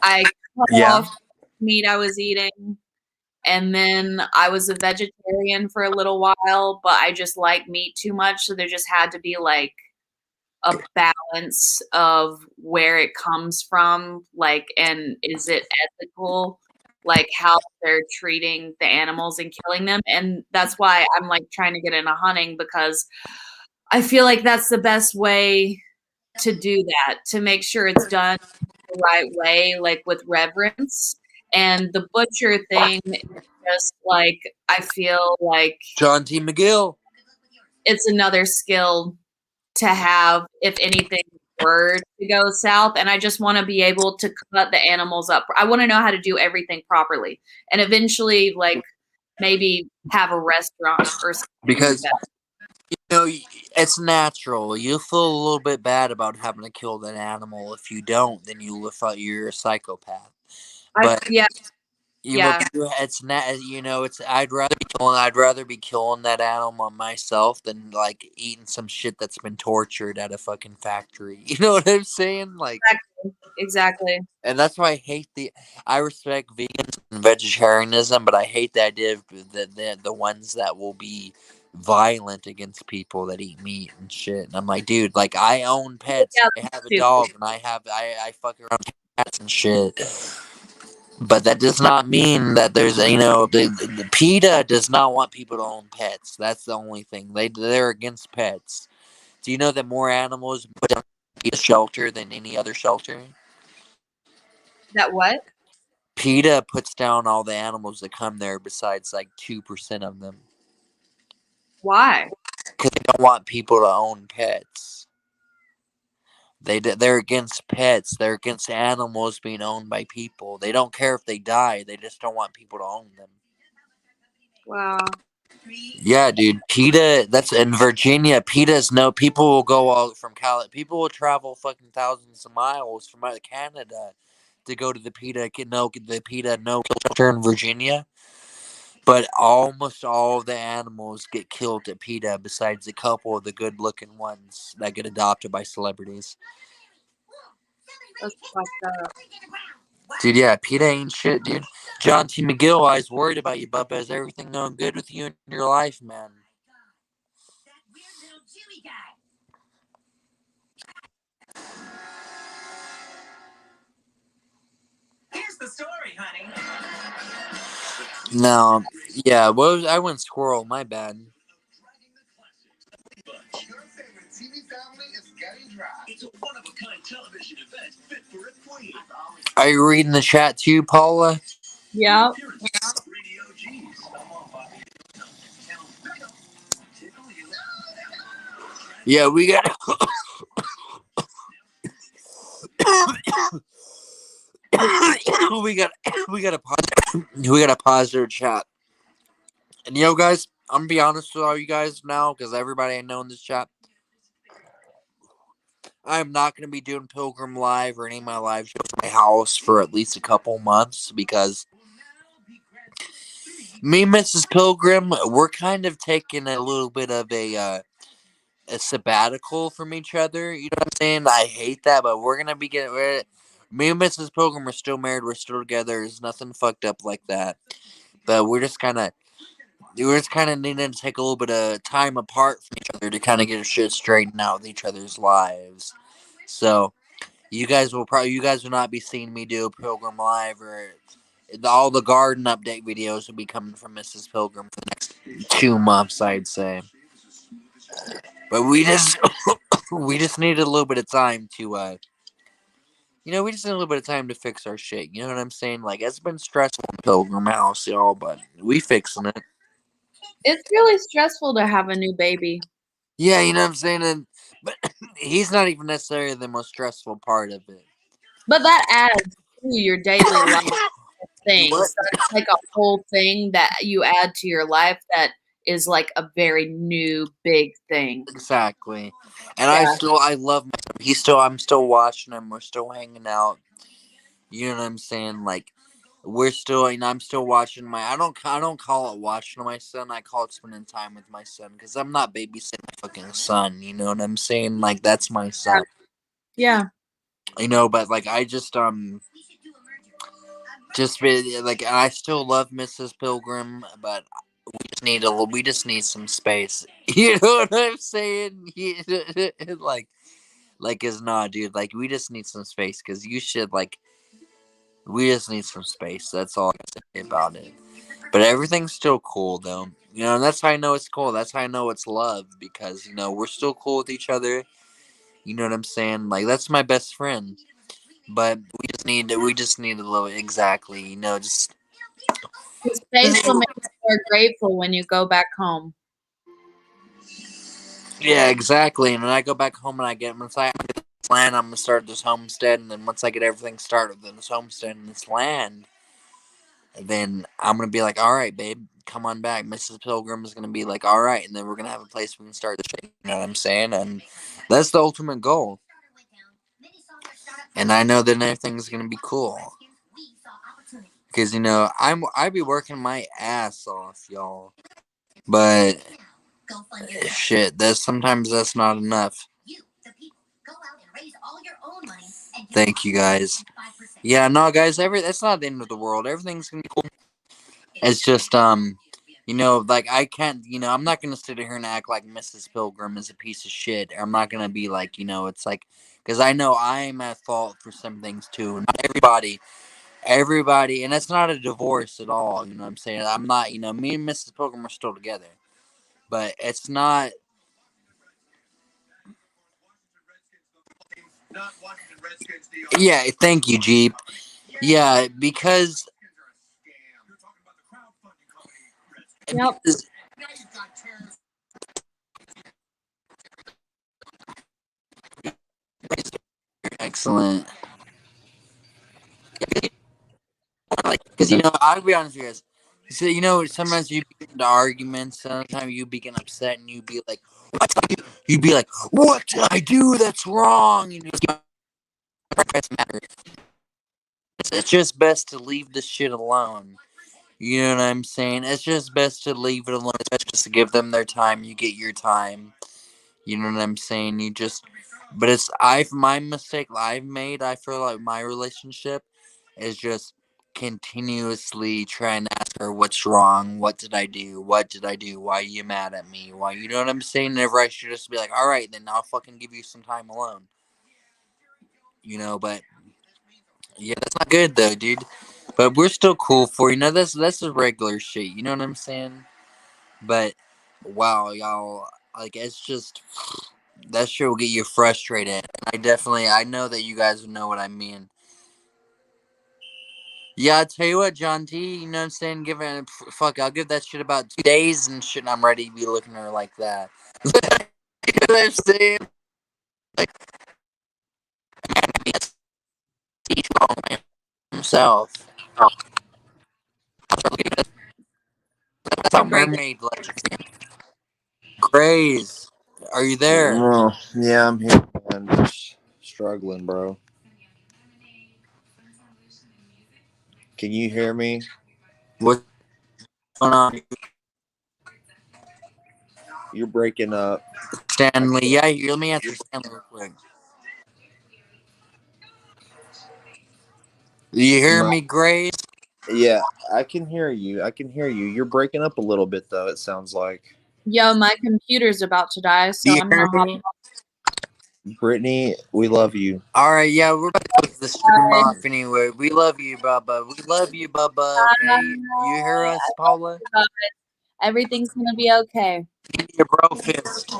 I cut off meat I was eating. And then I was a vegetarian for a little while, but I just like meat too much. So there just had to be like a balance of where it comes from, like, and is it ethical, like how they're treating the animals and killing them. And that's why I'm like trying to get into hunting, because I feel like that's the best way to do that, to make sure it's done the right way, like with reverence. And the butcher thing is just like, I feel like John T. McGill. it's another skill to have if anything were to go south. And I just want to be able to cut the animals up. I want to know how to do everything properly, and eventually like maybe have a restaurant or something. Because like that. it's natural. You feel a little bit bad about having to kill that animal. If you don't, then you're a psychopath. But it's not. I'd rather be killing that animal myself than like eating some shit that's been tortured at a fucking factory. You know what I'm saying? Like Exactly. And that's why I respect vegans and vegetarianism, but I hate the idea of the ones that will be violent against people that eat meat and shit. And I'm like, dude, like I own pets. Yeah, I have a dog, and I fuck around with cats and shit. But that does not mean that there's the PETA does not want people to own pets. That's the only thing. They're against pets. Do you know that more animals put down a shelter than any other shelter? That what? PETA puts down all the animals that come there besides like 2% of them. Why? Because they don't want people to own pets. They're against pets. They're against animals being owned by people. They don't care if they die. They just don't want people to own them. Wow. Yeah, dude. PETA, that's in Virginia. PETA's people will go all from people will travel fucking thousands of miles from out of Canada to go to the PETA no shelter in Virginia. But almost all of the animals get killed at PETA, besides a couple of the good-looking ones that get adopted by celebrities. That's fucked up. Dude, yeah, PETA ain't shit, dude. John T. McGill, I was worried about you, Bubba. Is everything going good with you in your life, man? Here's the story, honey. No, yeah, I went squirrel, my bad. Your favorite TV family is getting dry. It's a one-of-a-kind television event fit for a queen. Are you reading the chat too, Paula? Yeah. Radio G's. Yeah, we got. we got a positive chat. And guys, I'm gonna be honest with all you guys now, because everybody I know in this chat, I'm not gonna be doing Pilgrim Live or any of my live shows at my house for at least a couple months, because me and Mrs. Pilgrim, we're kind of taking a little bit of a sabbatical from each other. You know what I'm saying? I hate that, but we're gonna be getting rid of it. Me and Mrs. Pilgrim are still married. We're still together. There's nothing fucked up like that. But we're just kind of needing to take a little bit of time apart from each other to kind of get our shit straightened out with each other's lives. So you guys will not be seeing me do a Pilgrim Live, or all the garden update videos will be coming from Mrs. Pilgrim for the next 2 months, I'd say. But we just needed a little bit of time to we just need a little bit of time to fix our shit. You know what I'm saying? Like, it's been stressful in Pilgrim House, y'all, but we fixing it. It's really stressful to have a new baby. Yeah, you know what I'm saying? But he's not even necessarily the most stressful part of it. But that adds to your daily life things. What? That's like a whole thing that you add to your life that is like a very new big thing. Exactly. And Yeah. I love I'm still watching him. We're still hanging out. You know what I'm saying? Like, we're still, I'm still watching I don't call it watching my son. I call it spending time with my son, because I'm not babysitting my fucking son. You know what I'm saying? Like, that's my son. Yeah. But like, I just be like, I still love Mrs. Pilgrim, but we just need some space. You know what I'm saying? Is not, dude. Like, we just need some space, because we just need some space. That's all I can say about it. But everything's still cool, though. And that's how I know it's cool. That's how I know it's love, because we're still cool with each other. You know what I'm saying? Like, that's my best friend. But we just need a little, exactly. Just The space will make you more grateful when you go back home. Yeah, exactly. And when I go back home and once I get this land, I'm gonna start this homestead, and then once I get everything started with this homestead and this land, then I'm gonna be like, all right, babe, come on back. Mrs. Pilgrim is gonna be like, all right, and then we're gonna have a place we can start the shit. You know what I'm saying? And that's the ultimate goal. And I know that everything's gonna be cool. Because I be working my ass off, y'all. But shit, sometimes that's not enough. Thank you, guys. Yeah, no, guys, that's not the end of the world. Everything's gonna be cool. It's just like, I can't, I'm not gonna sit here and act like Mrs. Pilgrim is a piece of shit. I'm not gonna be like, it's like, because I know I'm at fault for some things too. Not everybody, and it's not a divorce at all. You know what I'm saying? I'm not, me and Mrs. Pilgrim are still together, but it's not. Yeah, thank you, Jeep. Yeah, because. Yep. Excellent. Because I'll be honest with you guys. So sometimes you get into arguments. Sometimes you begin upset, and you be like, "What did I do?" You'd be like, "What did I do that's wrong?" And it's just best to leave this shit alone. You know what I'm saying? It's just best to leave it alone. It's just to give them their time. You get your time. You know what I'm saying? But my mistake I've made. I feel like my relationship is just continuously trying to ask her what's wrong. What did I do? What did I do? Why are you mad at me? Why? You know what I'm saying? Never. I should just be like, all right, then I'll fucking give you some time alone. But yeah, that's not good though, dude. But we're still cool for that's the regular shit. You know what I'm saying? But wow, y'all, like it's just that shit will get you frustrated. I know that you guys know what I mean. Yeah, I tell you what, John T. You know what I'm saying? I'll give that shit about 2 days and shit. And I'm ready to be looking at her like that. You know what I'm saying? Like, man, teach himself. That's a mermaid legend. Grace, are you there? Oh, yeah, I'm here, man. Just struggling, bro. Can you hear me? What's going on, You're breaking up. Stanley? Yeah, let me answer Stanley real quick. Do you hear My, me, Grace? yeah, I can hear you. I can hear you. You're breaking up a little bit, though, it sounds like. Yo, my computer's about to die, Do so you I'm hear gonna hop me? Brittany, we love you. All right, yeah, we're about to close the stream off anyway. We love you, Bubba. We love you, Bubba. Okay, you hear us, Paula? Everything's gonna be okay. Give me your bro fist.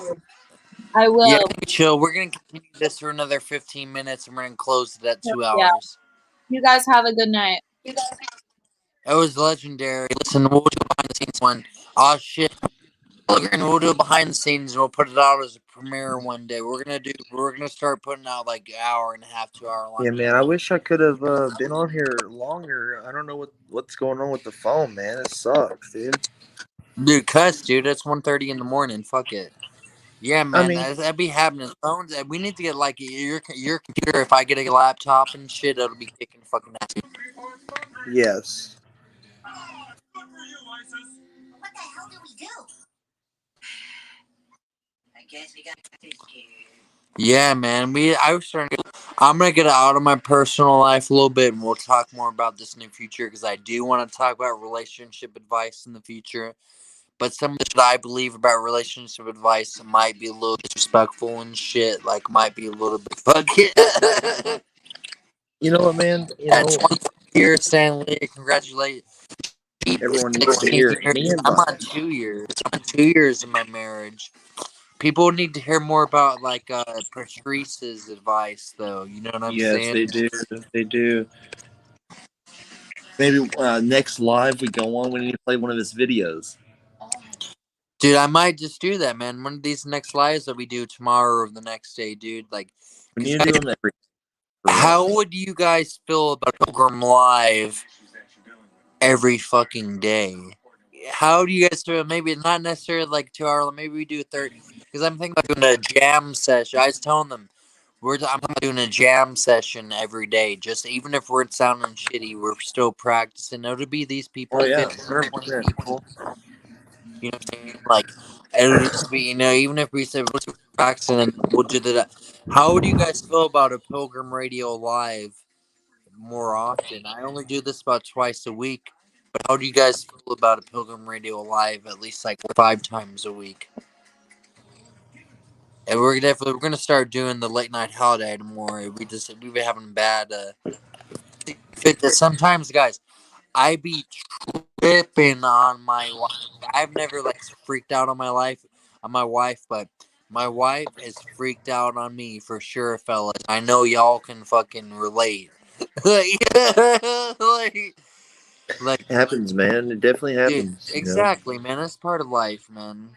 I Yeah, will. chill. We're gonna continue this for another 15 minutes, and we're gonna close it at 2 Yeah. hours. You guys have a good night. It was legendary. Listen, we'll do behind the scenes one. Oh shit. We'll do it behind the scenes and we'll put it out as a premiere one day. We're gonna start putting out like an hour and a half, 2 hour long. Yeah, man, I wish I could have been on here longer. I don't know what's going on with the phone, man. It sucks, dude. Dude, dude. It's 1:30 in the morning. Fuck it. Yeah, I man, mean, that'd be happening. Phones, we need to get like your computer. If I get a laptop and shit, it'll be kicking fucking ass. yes. What the hell do we do? I guess we got this kid. Yeah, man. I'm gonna get out of my personal life a little bit, and we'll talk more about this in the future because I do want to talk about relationship advice in the future. But some of the shit I believe about relationship advice might be a little disrespectful and shit. Like, might be a little bit fucking. You know what, man? At 20 years, Stanley, congratulations. Everyone needs to hear any I'm advice. on 2 years. I'm 2 years in my marriage. People need to hear more about like Patrice's advice, though. You know what I'm Yes, saying? they do. They do. Maybe next live we go on. We need to play one of his videos. Dude, I might just do that, man. One of these next lives that we do tomorrow or the next day, dude. Like, We need to do them every. how would you guys feel about Pilgrim Live every fucking day? How do you guys feel? Maybe not necessarily like 2 hour. Maybe we do 30. Because I'm thinking about doing a jam session. I was telling them I'm doing a jam session every day. Just even if we're sounding shitty, we're still practicing. It'll be these people, Oh yeah, 15 or 20 100%. people. You know what I'm saying? Like, it'll just be, even if we say let's practicing and we'll do that. How would you guys feel about a Pilgrim Radio Live more often? I only do this about twice a week. But how do you guys feel about a Pilgrim Radio Live at least like 5 times a week? And we're gonna start doing the late night holiday more. We've been having bad sometimes, guys. I be tripping on my wife. I've never like freaked out on my wife, but my wife is freaked out on me for sure, fellas. I know y'all can fucking relate. like, It happens, man. It definitely dude, happens. exactly, man. That's part of life, man.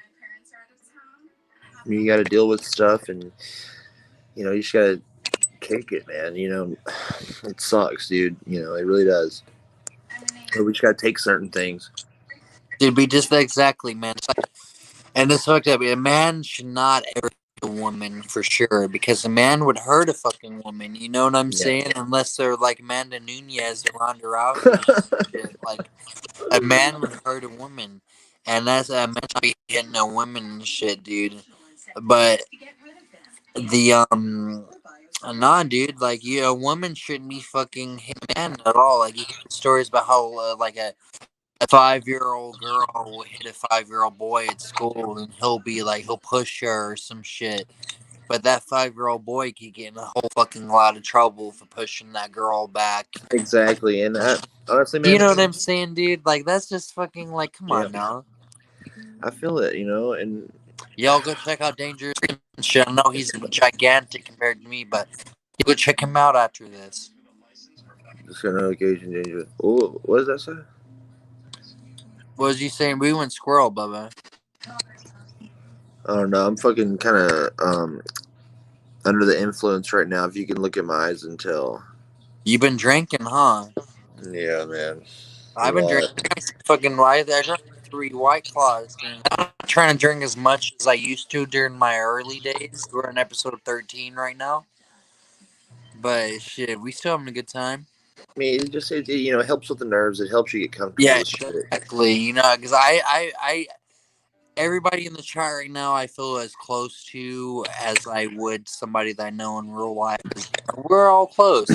You got to deal with stuff, and you just got to kick it, man. It sucks, dude. It really does. But we just got to take certain things. Dude, be just exactly, man. And this fucked up. A man should not ever a woman for sure, because a man would hurt a fucking woman. You know what I'm Yeah. saying? Unless they're like Amanda Nunez or Ronda Rousey or some shit. Like a man would hurt a woman, and that's a man not be hitting no women and shit, dude. But the nah, dude, like a woman shouldn't be fucking hitting a man at all. Like you hear stories about how like a 5-year-old girl will hit a 5-year-old boy at school, and he'll push her or some shit. But that 5-year-old boy could get in a whole fucking lot of trouble for pushing that girl back. Exactly, and honestly, Do you man, know what I'm saying, dude? Like that's just fucking like, come yeah, on now. I feel it, and Y'all go check out Dangerous and shit. I know he's gigantic compared to me, but you go check him out after this. just got notification danger. Oh, what does that say? What was you saying? We went squirrel, Bubba. I don't know. I'm fucking kind of under the influence right now. If you can look at my eyes and tell. You been drinking, huh? Yeah, man. A I've been lot. drinking fucking white. I drank 3 White Claws. And I'm not trying to drink as much as I used to during my early days. We're in episode 13 right now. But shit, we still having a good time. I mean, it helps with the nerves. It helps you get comfortable Yeah, with shit. exactly. You know, because everybody in the chat right now, I feel as close to as I would somebody that I know in real life. We're all close.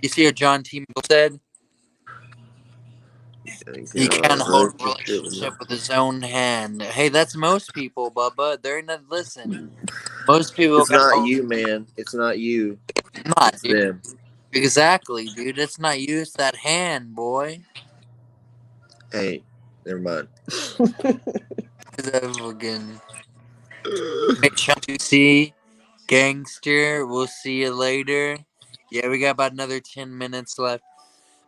You see what John T. said? He can't hold a relationship with his own hand. Hey, that's most people, Bubba. They're not listen. Most people It's can not hold. you, man. It's not you. Not, It's dude. them. Exactly, dude. It's not you. It's that hand, boy. Hey, never mind. That fucking. Hey, Chunky C, gangster. We'll see you later. Yeah, we got about another 10 minutes left.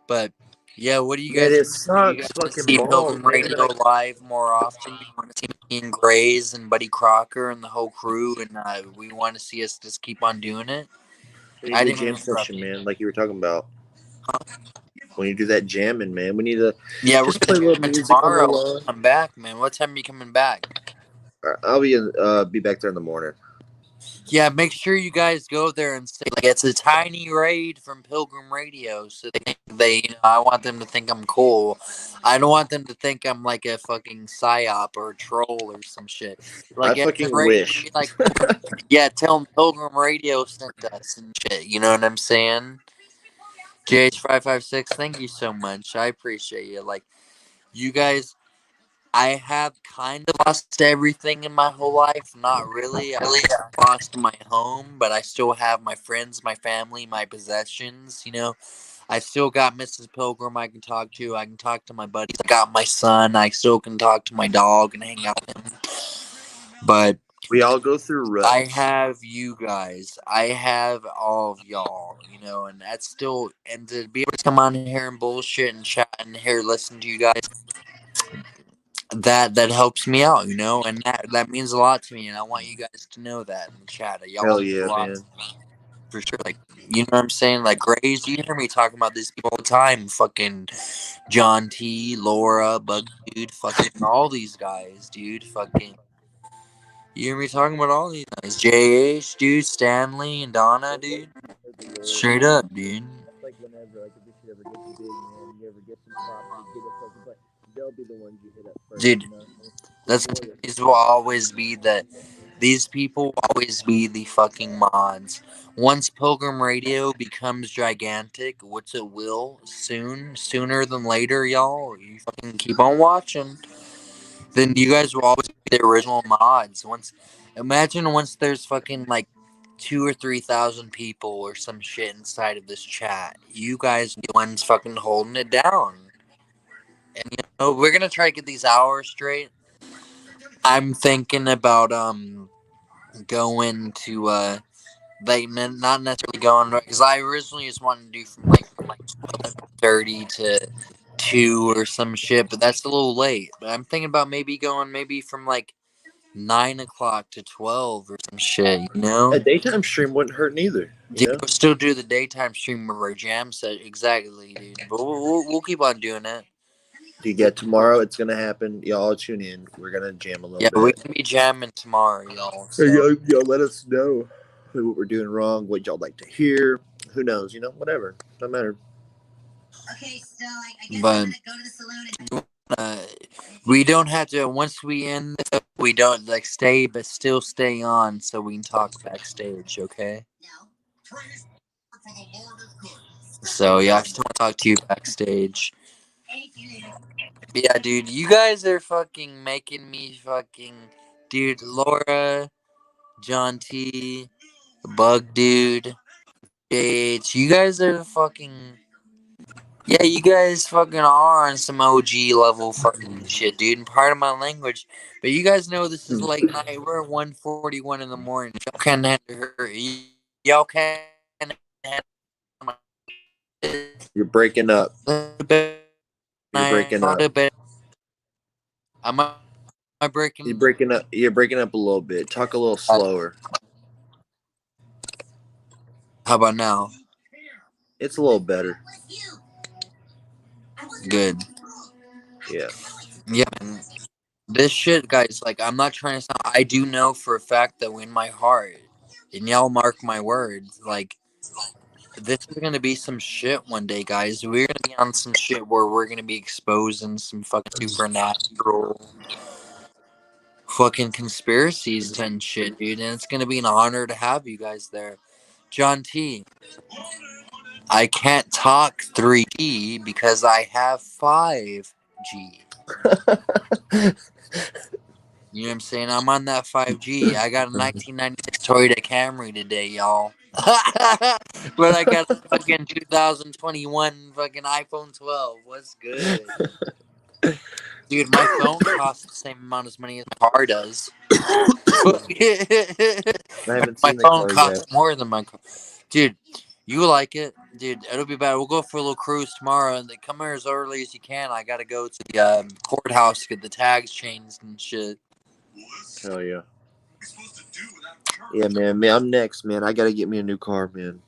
But yeah, what do you Man, guys? it You sucks guys want to fucking see balls, Pilgrim man. Radio live more often? You want to see me and Grays and Buddy Crocker and the whole crew, and we want to see us just keep on doing it. We I need the didn't jam mean to interrupt session, you. man, like you were talking about. Huh? When you do that jamming, man, we need to Yeah, we're just play a gonna little do it music on the tomorrow. lawn. I'm back, man. What time are you coming back? I'll be back there in the morning. Yeah, make sure you guys go there and say like it's a tiny raid from Pilgrim Radio, so I want them to think I'm cool. I don't want them to think I'm like a fucking psyop or a troll or some shit. I Like it's a fucking raid for wish. me, like yeah, tell them Pilgrim Radio sent us and shit. You know what I'm saying? JH556, thank you so much. I appreciate you. Like you guys. I have kind of lost everything in my whole life. Not really. I lost my home, but I still have my friends, my family, my possessions. You know, I still got Mrs. Pilgrim I can talk to. I can talk to my buddies. I got my son. I still can talk to my dog and hang out with him. But We all go through ruts. I have you guys. I have all of y'all, you know, and that's still, and to be able to come on here and bullshit and chat and here listen to you guys, that helps me out, you know, and that means a lot to me, and I want you guys to know that in the chat. Y'all Hell mean yeah, a lot man. to me, for sure. Like, you know what I'm saying? Like, Grays, you hear me talking about these people all the time. Fucking John T, Laura, Bug Dude, fucking all these guys, dude. Fucking, you hear me talking about all these guys? JH, dude, Stanley, and Donna, dude. Straight up, dude. Like whenever, like if this shit ever gets big, man, you ever get some property, get it fucking, but they'll be the ones you hit up first. Dude, You know? these will always be these people will always be the fucking mods. Once Pilgrim Radio becomes gigantic, which it will sooner than later, y'all. You fucking keep on watching. Then you guys will always be the original mods. Imagine once there's fucking like 2,000 or 3,000 people or some shit inside of this chat. You guys are the ones fucking holding it down. And you know, we're gonna try to get these hours straight. I'm thinking about going to like not necessarily going because I originally just wanted to do from like 12:30 to 2 or some shit, but that's a little late. But I'm thinking about maybe going maybe from like 9 o'clock to 12 or some shit, you know? A daytime stream wouldn't hurt neither. You Dude, know? we'll still do the daytime stream of our jam set, exactly, dude. But we'll keep on doing it. You get tomorrow, it's gonna happen. Y'all tune in. We're gonna jam a little Yeah, bit. we can be jamming tomorrow, y'all. So. Y'all let us know what we're doing wrong, what y'all like to hear. Who knows? Whatever. No matter. Okay, so I guess But- I'm gonna go to the saloon and We don't have to. Once we end, we don't stay, but still stay on so we can talk backstage. Okay. now. Praise for the Lord is good. So yeah, I still want to talk to you backstage. Thank you. But yeah, dude, you guys are fucking making me fucking, dude. Laura, John T, Bug Dude, H. You guys are fucking. Yeah, you guys fucking are on some OG level fucking shit, dude. And part of my language, but you guys know this is late night. We're at 1:41 in the morning. Y'all can't handle her. Y'all can't handle my. You're breaking up. You're breaking up. Am I breaking? You're breaking up. You're breaking up a little bit. Talk a little slower. How about now? It's a little better. Good. Yeah. Yeah, man. This shit, guys, I'm not trying to sound. I do know for a fact that in my heart, and y'all mark my words, this is gonna be some shit one day, guys. We're gonna be on some shit where we're gonna be exposing some fucking supernatural fucking conspiracies and shit, dude. And it's gonna be an honor to have you guys there. John T, I can't talk 3G because I have 5G. You know what I'm saying? I'm on that 5G. I got a 1996 Toyota Camry today, y'all. But I got a fucking 2021 fucking iPhone 12. What's good? Dude, my phone costs the same amount of money as my car does. I haven't My seen the phone car costs yet. more than my car. Dude, you like it? Dude, it'll be bad. We'll go for a little cruise tomorrow and come here as early as you can. I gotta go to the courthouse to get the tags changed and shit. Hell yeah. Yeah, man. I'm next, man. I gotta get me a new car, man.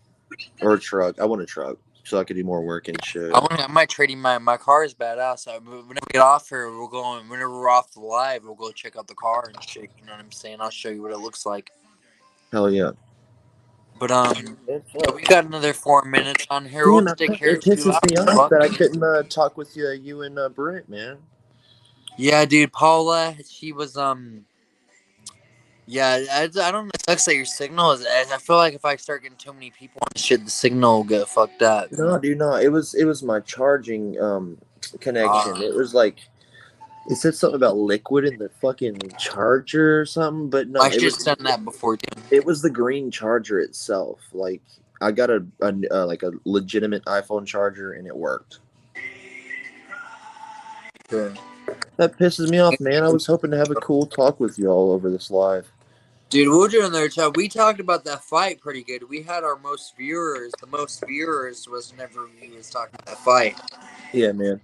Or a truck. I want a truck so I could do more work and shit. I might trade you my car is badass. Whenever we get off here, we'll go. Whenever we're off the live, we'll go check out the car and shit. You know what I'm saying? I'll show you what it looks like. Hell yeah. But we got another 4 minutes on here. We'll Damn, take care it of 2 pisses me hours. off that I couldn't talk with you and Brent, man. Yeah, dude, Paula, she was yeah, I don't know. It sucks that your signal is. I feel like if I start getting too many people on shit, the signal will get fucked up. No, dude, no. It was my charging connection. It was like it said something about liquid in the fucking charger or something, but no, I should have done that before, too. it was the green charger itself. Like I got a legitimate iPhone charger and it worked. Sure. That pisses me off, man. I was hoping to have a cool talk with you all over this live. Dude, we're doing their chat. We talked about that fight pretty good. We had our most viewers. The most viewers was whenever we was talking about that fight. Yeah, man.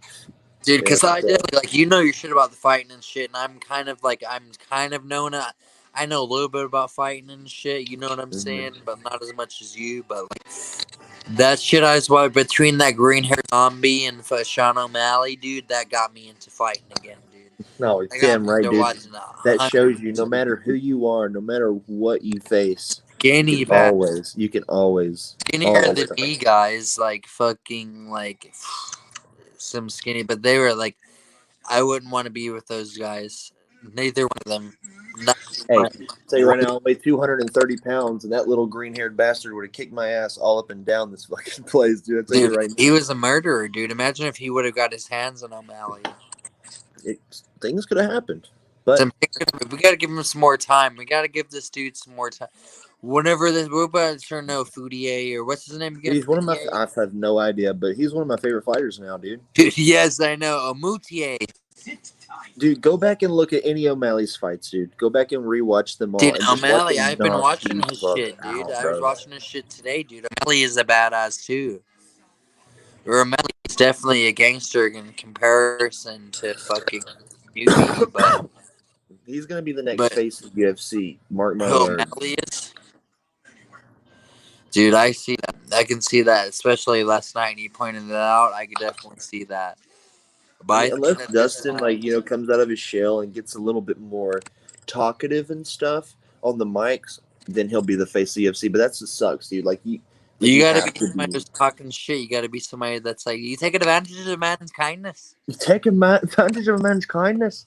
Dude, because Yeah, I definitely, your shit about the fighting and shit, and I'm kind of known. I know a little bit about fighting and shit, you know what I'm saying? But not as much as you, but that shit I was watching between that green hair zombie and Sean O'Malley, dude, that got me into fighting again, dude. No, it's damn right, dude. That shows you no matter who you are, no matter what you face, you can always skinny hair than me guys, some skinny, but they were I wouldn't want to be with those guys. Neither one of them. Hey, tell you right now, I weigh 230 pounds, and that little green-haired bastard would have kicked my ass all up and down this fucking place, dude. I tell you right now. He was a murderer, dude. Imagine if he would have got his hands on O'Malley. Things could have happened, but we got to give him some more time. We got to give this dude some more time. Whenever we're about to know Foutier or what's his name again? He's one of my. I have no idea, but he's one of my favorite fighters now, dude. Yes, I know. Moutier. Dude, go back and look at any O'Malley's fights, dude. Go back and rewatch them all. Dude, O'Malley, I've been watching his shit, dude. I was watching his shit today, dude. O'Malley is a badass too. O'Malley is definitely a gangster in comparison to fucking Beauty, but he's gonna be the next face of UFC. Mark my words. O'Malley is. Dude, I see that. I can see that, especially last night. And you pointed it out. I could definitely see that. But I think Unless that Dustin, like, you know, comes out of his shell and gets a little bit more talkative and stuff on the mics, then he'll be the face of UFC. But that's just sucks, dude. Like you gotta have be to somebody be. who's talking shit. You gotta be somebody that's like, you take advantage of a man's kindness. You take advantage of a man's kindness.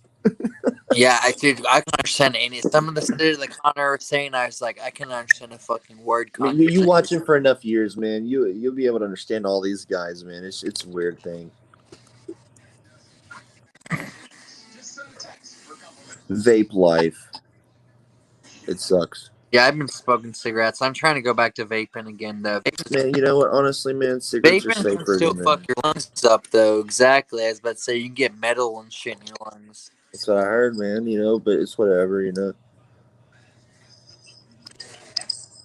Yeah, I can understand any. Some of the shit that Connor was saying, I was like, I can understand a fucking word. I mean, you watch him for enough years, man. You'll be able to understand all these guys, man. It's a weird thing. Vape life. It sucks. Yeah, I've been smoking cigarettes. I'm trying to go back to vaping again, though. Man, you know what? Honestly, man, cigarettes are Vaping can safer still than fuck your lungs up, though. Exactly. I was about to say, you can get metal and shit in your lungs. That's what I heard, man. You know, but it's whatever, you know.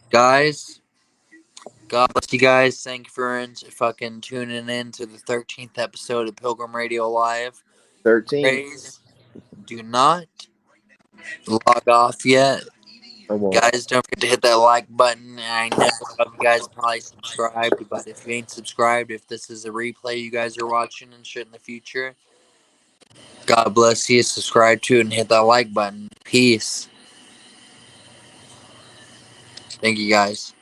Guys, God bless you guys. Thank you for fucking tuning in to the 13th episode of Pilgrim Radio Live. 13. Guys, do not log off yet. I won't. Guys, don't forget to hit that like button. I know some of you guys probably subscribed, but if you ain't subscribed, if this is a replay you guys are watching and shit in the future, God bless you. Subscribe to it and hit that like button. Peace. Thank you guys.